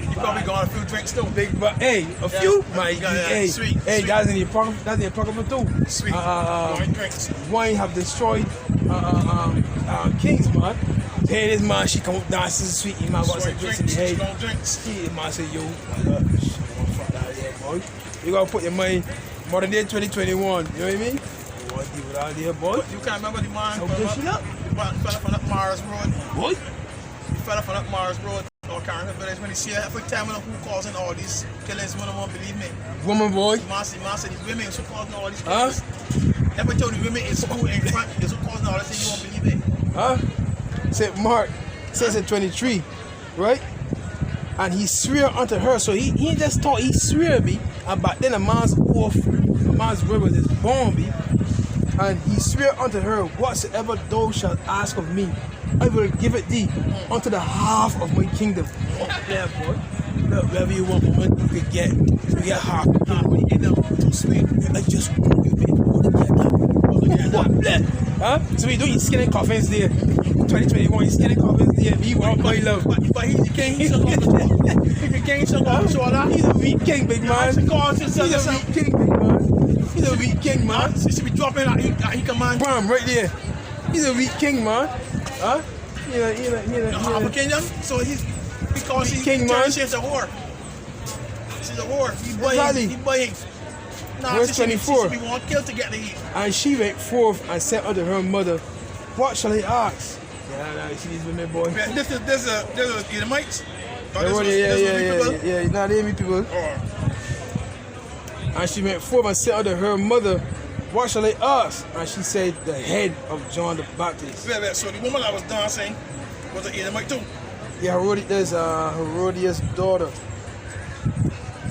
You probably got a few drinks too. Big, but hey, a few, my hey, sweet, hey, sweet. That's in the pocket. That's in the pocket for two. Sweet. Drinks. Wine have destroyed kings, man. Hey, this man, she come up dancing sweet. You man got some drinks in the head. He man say, yo, fuck out of here, boy. You gotta put your mind. Modern day 2021. You know what I mean? You want to deal with out there, boy. You can't remember the man So from push it up. fella from up Mars Road. What? The fella from up Mars Road. Or Carrington Village. When you see every time who causing all these killings, one of them won't believe me. Woman, boy. Man say these women is who causing all these killings. Every time the women is who in front is who causing all this thing, you won't believe it. Huh? St. Mark says in 23, right? And he swear unto her. So he just thought he swear me. And back then a man's oath, a man's word was his bond be. And he swear unto her, whatsoever thou shalt ask of me, I will give it thee unto the half of my kingdom. Yeah, boy. Look, wherever you want, woman, you could get. You get half. You get them too sweet. I just want you to get that. Huh? So we do your skin and coffins there. 2021, your skin and coffins there. He want my love. But he can't. He's a He's a weak king, big man. He's a weak king, big man. He's a weak king, man. He should be dropping out. He command. Bam, right there. He's a weak king, man. Huh? Half a kingdom. So he's because he's king, man. She's a whore. She's a whore. He buying. Exactly. He buying. Nah, Verse 24. She want killed to get the heat. And she went forth and said unto her mother, what shall I ask? Yeah, nah, you see these women, boy. Yeah, this is Edomites. Yeah. Nah, they ain't people. And she went forth and said unto her mother, what shall I ask? And she said, the head of John the Baptist. Yeah, so the woman that was dancing was an Edomite too. Yeah, there's Herodias' daughter.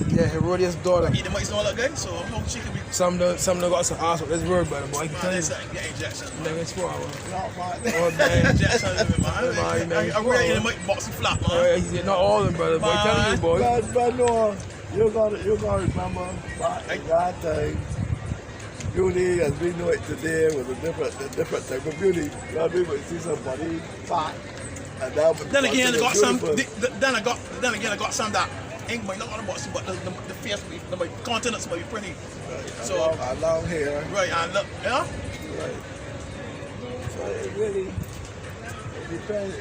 Yeah, Herodias' daughter. Edomites don't look good, so I hope she can be. Some don't got some ass with this word, but I can tell you. Yeah, Jackson. Never swore. Oh, man. Jackson, I really Edomite boxing flat, man. Not all of them, brother, but I'm telling you, boy. But no, you gotta remember that time. Beauty as we know it today was a different type of beauty. You know, we would see somebody fat, and that would then again, I got some. Then I got some that ain't might not want to box, but the face, the countenance might be pretty. Right. So long hair. Right, and look, yeah. Right. So it really depends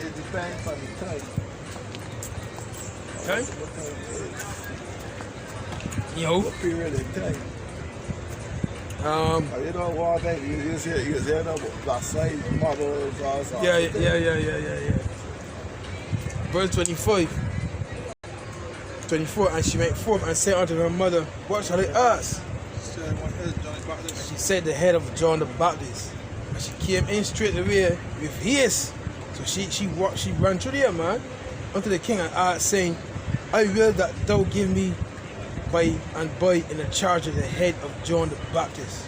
on the time. Okay. What time it is. Yo. What period of time. You know what I mean? You see no black size models or something. Yeah. Verse 25. 24, and she went forth and said unto her mother, what shall I ask? She said, the head of John the Baptist. And she came in straight away with haste. So she ran through there, man, unto the king and asked, saying, I will that thou give me by in the charge of the head of John the Baptist.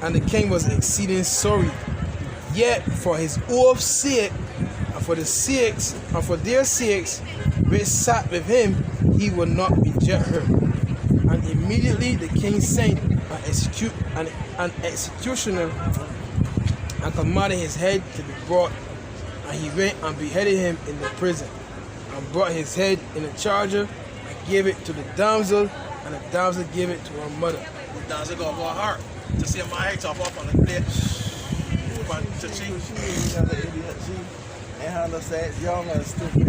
And the king was exceeding sorry, yet for his oath's sake, and for the sakes, and for their sakes, which sat with him, he would not reject her. And immediately the king sent an executioner and commanded his head to be brought, and he went and beheaded him in the prison, and brought his head in a charger, and gave it to the damsel, and the damsel gave it to her mother. The damsel got her heart to see my head top up on the plate. And how to say it's young and stupid.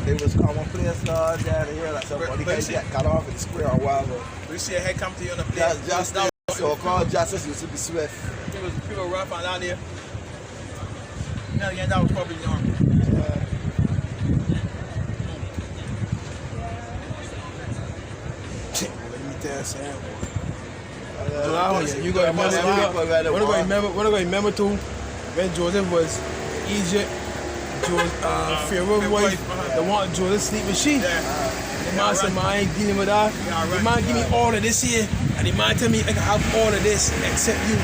It was commonplace down here, like somebody can get cut off in the square or whatever. We see a head come to you on the plate. Justice, so-called justice used to be swift. People rough and out there. No, yeah, that was probably normal. Let me tell you something. You gotta remember too, when Joseph was in Egypt, Pharaoh's wife, the one Joseph sleep with she. The man said, man, I ain't dealing with that. The man give me all of this here, and the man tell me I can have all of this except you.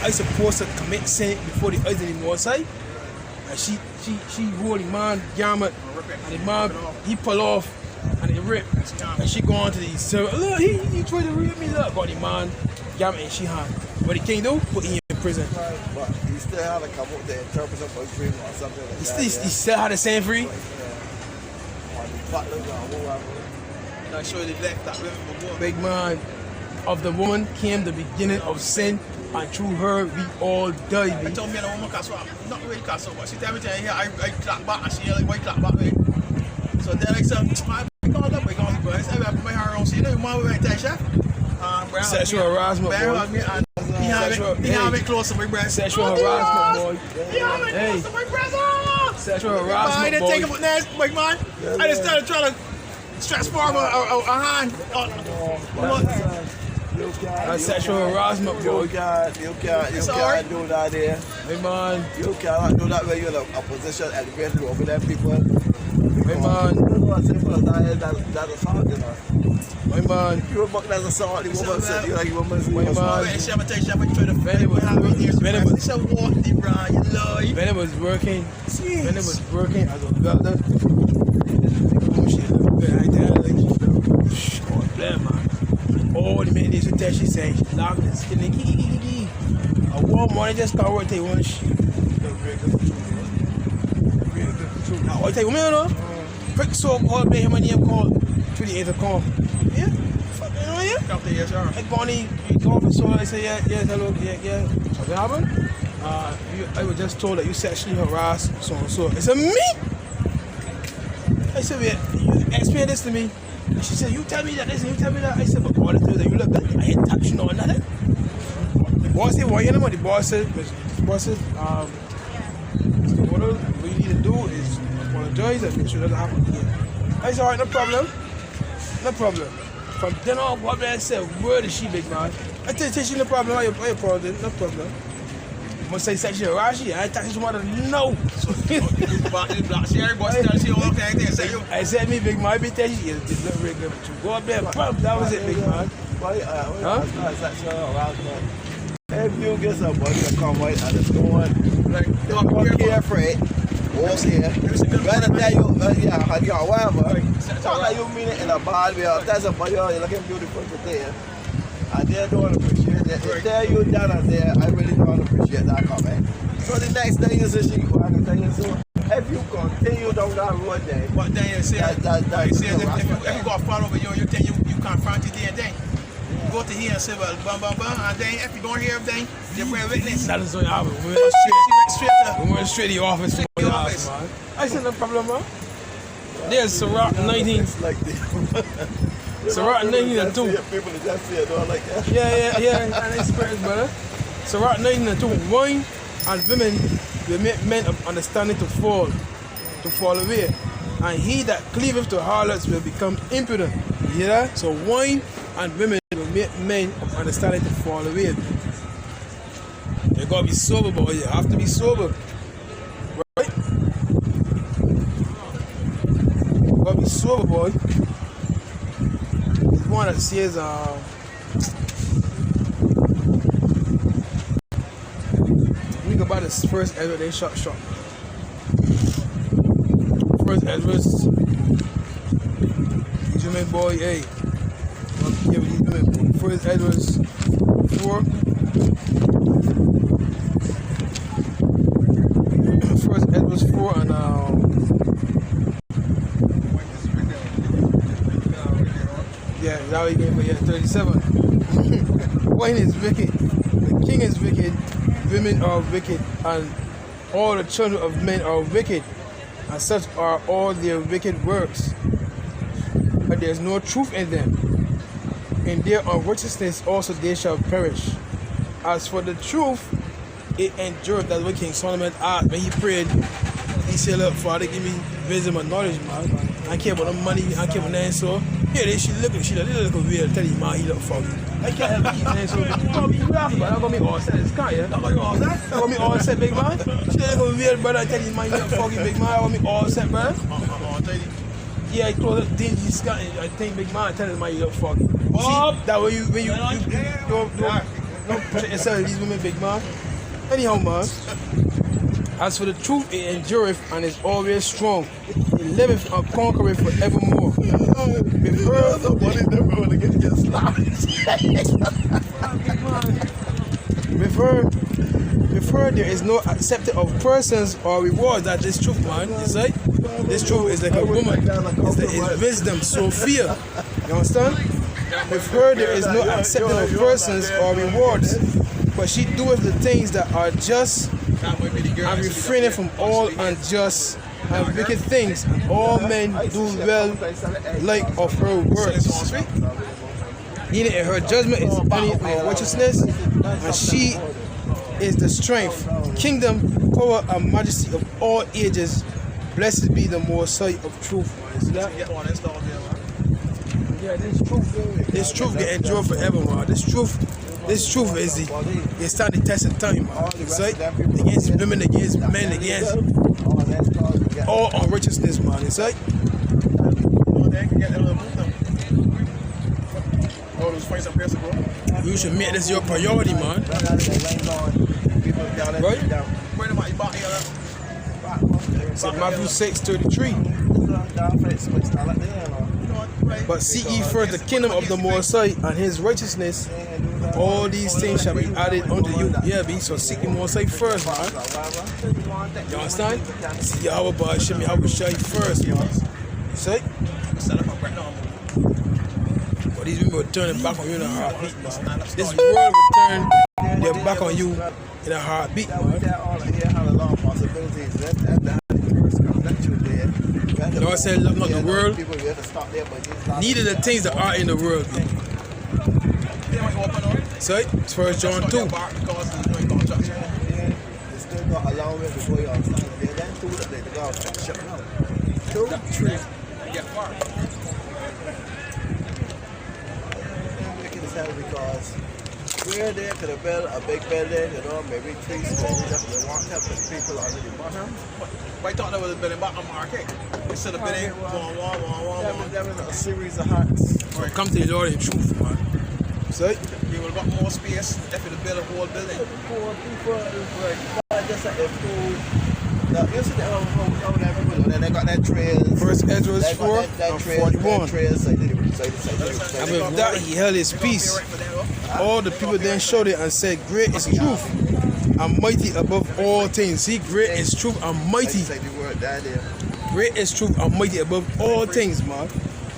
I supposed to commit sin before the eyes of the Most High. And she wore the man garment, and the man he pull off and it ripped, and she go on to the servant. Look, he tried to rip me. Look, got the man garment in she hand. What he can't do, put him in prison. But he still had to come up with the interpreter for dream or something like that. He still had the same free. Or the butlers or whoever. Not sure they left that women before. Big man, of the woman came the beginning of sin, and through her we all die. I told me the woman can't swap. Not really can't swap, but she tell me here I clap back and she like why clap back me. So then I said, my God, that way going to I said I put my hair on. So you know my way to chef. Sexual harassment, boy. He have it close to my breast. Sexual harassment, boy. He have it close to my breast. Sexual harassment, I didn't take it with that, big man. I just started trying to stretch forward a hand. That's sexual harassment, boy. You can't do that there. Hey, man. You cannot do that when you're in a position elevated over them people. Hey, man. You know what simple as that is, that's assault, you know. Hey, man. You were bucking as assault, the woman said, you like, woman said, Hey, man. When it was working, as a welder, all the men used to tell she saying she locked and skinny. A warm morning just can't work, take one shit. I'll take one, you know? Quick so called, play him a name called 28 call. Yeah? Fuck, you know, yeah? Come to yes, sir. Like Bonnie, you go up and so I say, yeah, hello, yeah. What's happened? I was just told that you sexually harassed so and so. I said, me? I said, wait, you explain this to me. And she said, you tell me that this and you tell me that. I said, but all the things that you look like, I ain't touching or nothing. The boss said, well, you know what the boss said? The boss said, what you need to do is apologize and make sure that doesn't happen again. I said, all right, no problem. No problem. From then on, what I said, where is she, big man? I tell you, no problem. I apologize, no problem. I'm gonna say sexual harassment. I ain't touching somebody. No. I said, me, big man, I be telling you, it's not really good. Go up there, bump. That was it, big man. If you get somebody to come out and it's going, like, don't care for it, what's here, rather tell you, whatever, it's not like you mean it in a bad way, there's somebody you're looking beautiful today, and they don't appreciate it. They tell you that and there, I really don't appreciate that comment. So the next thing is a sheep, I can tell you so. If you continue down that road there, but then you say, if you go far over you think you confront it there and then. Go to here and say, well, and then if you don't hear everything, you bring a witness. That is what happened. We went straight to the office. Man. I said, no problem, man. There's Sirach 19. Sirach 19 and 2. People just say it, don't like that. Yeah, and experience, brother. Sirach 19 and 2. Wine and women will make men of understanding to fall away. And he that cleaveth to harlots will become impudent. You hear that? So wine and women will make men of understanding to fall away. You gotta be sober, boy. You have to be sober. Right? You gotta be sober, boy. There's one that says, think about this first Ezra, they shot. First Ezra's, these women, boy, hey. Yeah, these women, first Ezra's 4. First Ezra's 4 and yeah, now he gave me 37. Wine is wicked, the king is wicked, women are wicked, and all the children of men are wicked, and such are all their wicked works. But there is no truth in them. In their unrighteousness also they shall perish. As for the truth, it endured. That's what King Solomon asked when he prayed. He said, look, Father, give me wisdom and knowledge, man. I care about the money, I care about that. So, yeah, she look weird, tell you, man, he look foggy. I can't help it, so you're gonna be laughing, but I'm gonna be all set. It's kind, yeah? I'm gonna be all set, big man. She look weird, brother. I tell you, man, you look foggy, big man. I'm gonna be all set, brother. Yeah, I close up dingy sky. I think big man tell him, man, you look foggy. See, that way when you don't put yourself in these women, big man. Anyhow, man. As for the truth, it endureth and is always strong. It liveth and conquereth forevermore. With her, there is no accepted of persons or rewards. That this truth, man. You see? This truth is like a woman. It's wisdom, Sophia. You understand? With her, there is no accepted of persons or rewards. But she doeth the things that are just and refraineth from all unjust and wicked things. And all men do well like of her words. Neither in her judgment is any unrighteousness, and she is the strength, kingdom, power, and majesty of all ages. Blessed be the Most High of truth. See that? Yeah, this truth can endure forever, man. This truth is it's starting to test of time, man. It's like against women, against men, against all unrighteousness, man. It's like you should make this your priority, man. Right? So Matthew 6:33. But seek ye first the kingdom of the Most High and his righteousness, all these things shall be added unto you. Yeah, be so seek the Most High first, man. You understand? See Yahweh by Shem Yahweh Shai first, man. See? But these people are turning back on you in a heartbeat, man. This world will turn their back on you in a heartbeat, man. You know what I said? Love not the world, neither the things that are in the world. So, it's 1 John 2. Because we're there to build a big building, you know, maybe 3 stories, they want to help the people under the bottom. I thought there was a building bottom market. Instead of building one. There was a series of huts. Right. Come to the Lord in truth, man. So, you will got more space if you build a whole building. Poor people is like just like a food. You see the they got that trails. First Ezra 4 and 41. And with that he held his peace. All the people then showed it and said, great is truth and mighty above all things. See, great is truth and mighty. Great is truth and mighty above all things, man.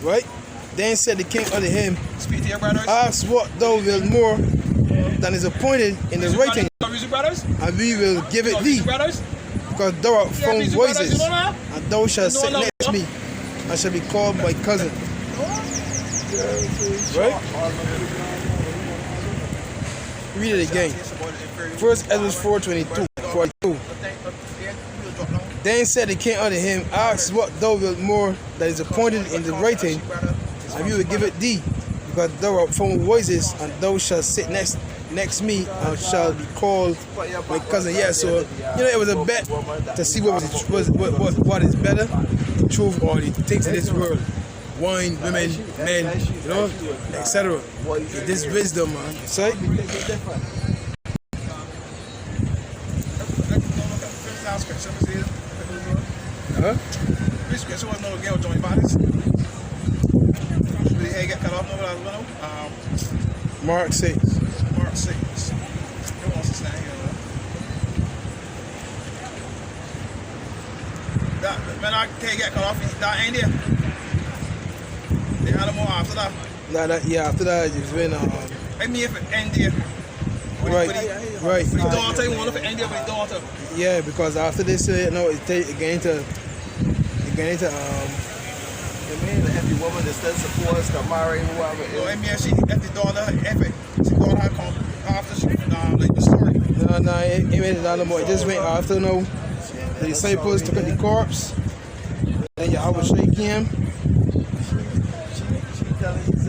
Right? Then said the king unto him, speak to your brothers. Ask what thou wilt more than is appointed in the writing, and we will give it thee. Because thou art found voices, and thou shalt sit next me, and shall be called my cousin. Right? Read it again. First Ezra 4:22. Then said the king unto him, Ask what thou wilt more that is appointed in the writing, and we will give it thee. Because thou art found voices, and thou shalt sit next me, and shall be called my cousin. Yeah, so you know it was a bet to see what is better, the truth or the things in this world. Wine, women, men, you know, etc. This wisdom, man. So Mark 6. Mark 6. Who wants to stand here? When I can't get cut off, that ain't there. They had more after that. After that, it's been. I mean, if it end there. Right. His daughter, you want to end there with his daughter. Yeah, because after this, it's again to. It means that every woman that still supports to marry whoever. I mean, if the daughter, she daughter had come after she, like the story. No, it made it no more. It just went after, the disciples took the corpse. Then Yahweh shake him. She telling his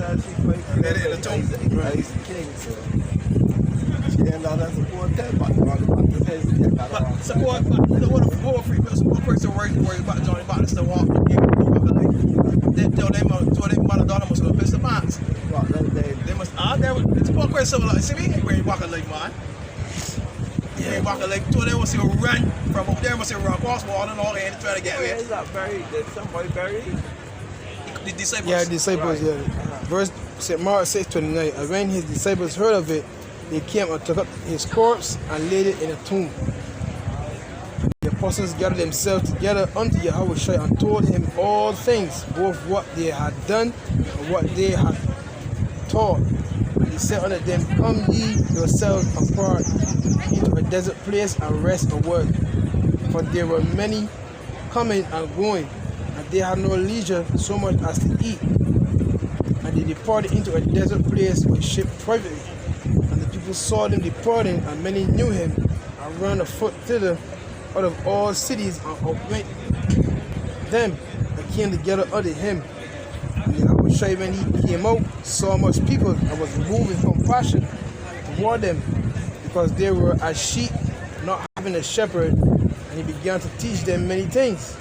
he's the king, so she didn't know that support that, but support, what a whole free person worried about Johnny Baptist to walk. They tell them mother daughter must have pissed the pants. They must it's one question like see me where you walk a leg, man. Yeah, walk a leg, told them must run from up there, must run across wall and all and trying to get away. Is that buried? Did somebody bury him? The disciples. Yeah, disciples, right. Verse Mark 6:29. And when his disciples heard of it, they came and took up his corpse and laid it in a tomb. The apostles gathered themselves together unto Yahweh and told him all things, both what they had done and what they had taught. And he said unto them, Come ye yourselves apart into a desert place and rest a while. For there were many coming and going, and they had no leisure so much as to eat. And they departed into a desert place with ship privately. And the people saw them departing, and many knew him, and ran afoot thither out of all cities, and outwent them, and came together unto him. And Yahweh Yahushua, when he came out, saw much people and was moved with compassion toward them, because they were as sheep not having a shepherd, and he began to teach them many things.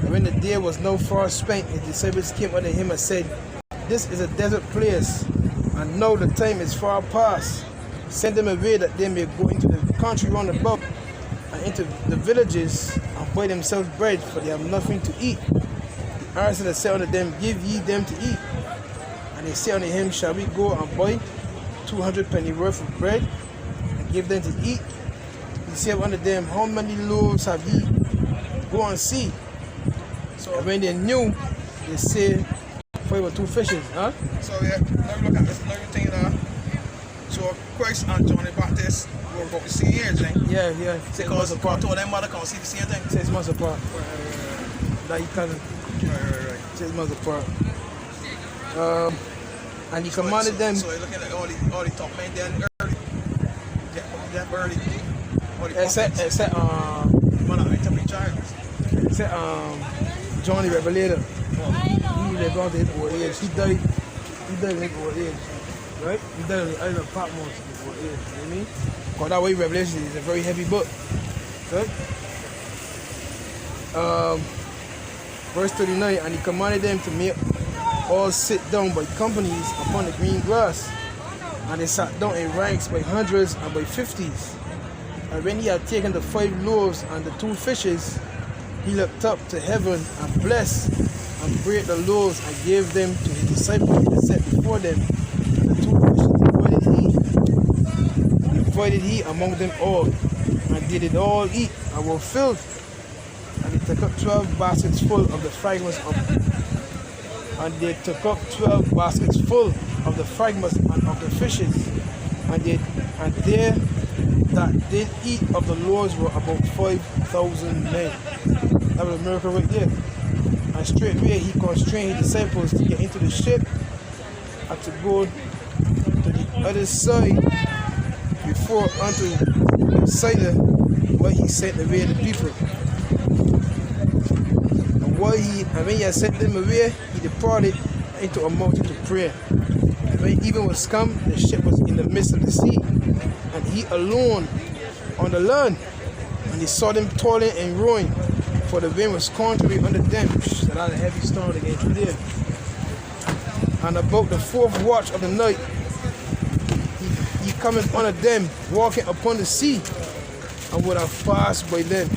And when the day was now far spent, his disciples came unto him and said, This is a desert place, and now the time is far past. Send them away that they may go into the country round about, and into the villages, and buy themselves bread, for they have nothing to eat. He answered and said unto them, Give ye them to eat. And they said unto him, Shall we go and buy 200 penny worth of bread, and give them to eat? He said unto them, How many loaves have ye? Go and see. So, And when they knew, they said, 5 or 2 fishes. Huh? so yeah, let me look at this another thing now. So Christ and John the Baptist were about the same age, eh? Yeah. 6 months Because apart. told them mother can't see the same thing. 6 months apart. That he cousin. Right. 6 months apart. And he commanded them. So you're looking at all the top men there early. Yeah, early. All the Except John the Revelator. He lived on his old age. He died in his old age. Right? He died on the island of Patmos in his old age. You know what I mean? Because that way Revelation is a very heavy book. Right? Verse 39, and he commanded them to make all sit down by companies upon the green grass. And they sat down in ranks by hundreds and by 50s. And when he had taken the 5 loaves and the 2 fishes, he looked up to heaven and blessed and brake the loaves and gave them to his disciples and set before them. And the 2 fishes divided he among them all, and did it all eat, and were filled. And they took up 12 baskets full of the fragments and they took up 12 baskets full of the fragments and of the fishes. And there that did eat of the loaves were about 5,000 men. That was a miracle right there. And straightway he constrained his disciples to get into the ship and to go to the other side before unto Sidon, where he sent away the people. And when he had sent them away, he departed into a mountain to pray. And when even was come, the ship was in the midst of the sea, and he alone on the land. And he saw them toiling and rowing, for the wind was contrary under them. So that a heavy storm again through there. And about the 4th watch of the night, he cometh unto them, walking upon the sea, and would have passed by them.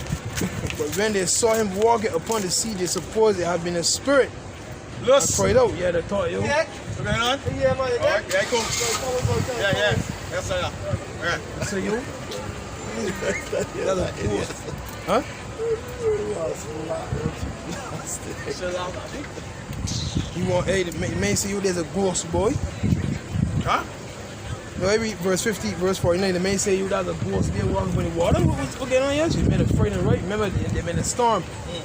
But when they saw him walking upon the sea, they supposed it had been a spirit. Look. I cried out. Yeah, they thought, yo. What's going on? Yeah, man. Alright, yeah, cool. Yeah. That's it. Alright. I said, yo. That's a ghost. Huh? You want, hey, the man say you there's a ghost, boy. Huh? No, every verse 50, verse 49, the man say you there's a ghost there walking in the water. What's going on here? You made a frightened, right? Remember, they made a storm.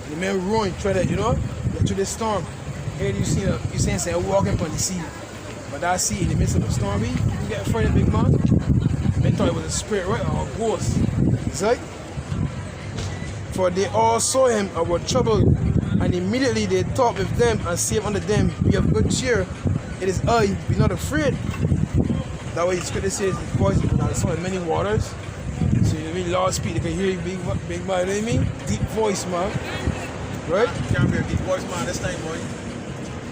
The man ruined, try to, get through this storm. Here you see say walking upon the sea. But that sea in the midst of the storm, you get frightened, big man. They thought it was a spirit, right? Or a ghost. It's like, for they all saw him and were troubled, and immediately they talked with them and said unto them, Be of good cheer, it is I, be not afraid. That way the scripture says his voice is so in many waters. So you really loud speak, they can hear you big man, you know what I mean? Deep voice, man. Right? You can't be a deep voice, man, this time, boy.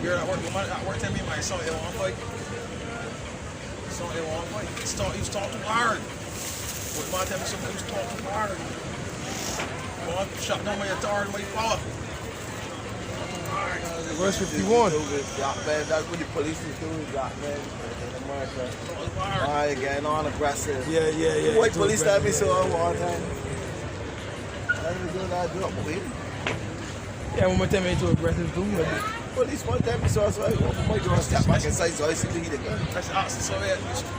You're at work, tell me, my son, it won't fight. He was talking too hard. But my tell me something, he was talking too hard. Well, shut down my authority, my power. Verse 51. That's what the police was doing, black man, in America. Alright, getting on aggressive. Yeah. White police that be so all the time. That's what they do, boy. Yeah, one more time I too aggressive too. Police one time so I might go step back inside so I see the gun.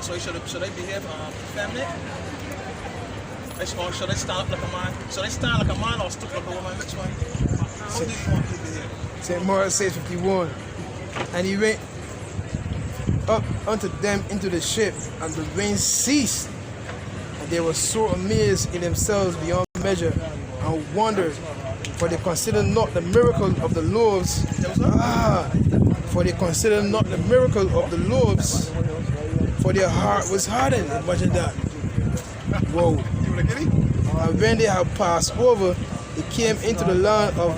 So should I behave feminine? Should I stand up like a man? Should I stand like a man or stoop like a woman? Which one? How do you want me to behave? St. Mark says 51. And he went up unto them into the ship, and the wind ceased. And they were so amazed in themselves beyond measure, and and wondered, for they considered not the miracle of the loaves. For they considered not the miracle of the loaves, for their heart was hardened. Imagine that. Whoa. And when they had passed over, they came into the land of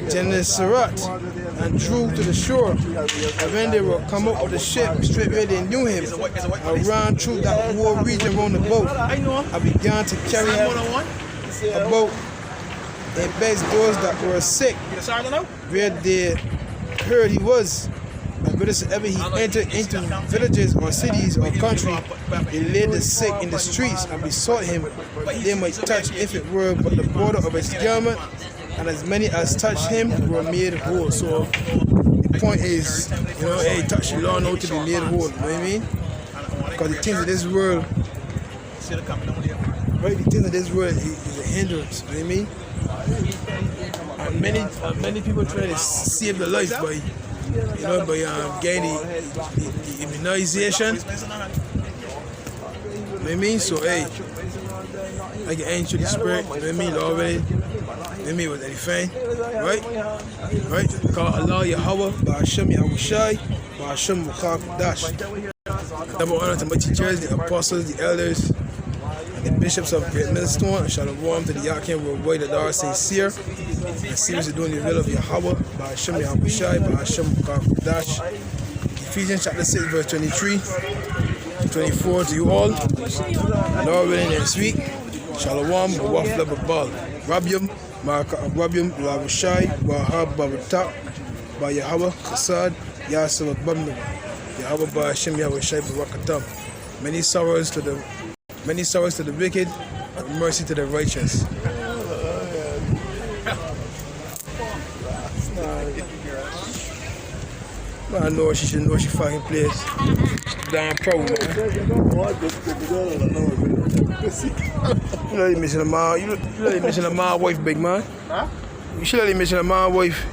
Gennesaret and drew to the shore. And when they were come up with the ship, straightway they knew him and ran through that whole region round the boat and began to carry him about and beds those that were sick, where they heard he was. And wheresoever he entered into villages or cities or country, they laid the sick in the streets and besought him they might touch, if it were but the border of his garment, and as many as touched him were made whole. So the point is, you know, hey, touch the Lord now to be made whole. You know what I mean? Because the things of this world, right? The things of this world is a hindrance. You know what I mean? And many people try to save their life by, you know, by getting the immunization. You know what I mean? So hey, I can enter the spirit. You know what I mean? Already. You know what I mean? With anything, right? Right? Call Allah Yahweh, Ba'ashem Yahushai, Ba'ashem Mukak Double honor to my teachers, the apostles, the elders, and the bishops of Great Millstone, and shalawam to the Yakin worldwide that are sincere and seriously doing the will of Yahweh, Ba'ashem Yahushai, Ba'ashem Mukak Ephesians chapter 6, verse 23 to 24 to you all. Lord willing next week. Shalawam, Wafla Babal, Rabium, Maraka Rabium, Lavushai, Wahab Babatak, Ba Yahweh, Kasad, Yasab Bamna, Yahweh Ba Hashem Yahushai Barakatam. Many sorrows to the wicked, and mercy to the righteous. I know she should know she fucking plays. Damn pro, man. You know you missing a man. You know you missing a man wife, big man. Huh? You should let him missing a man wife.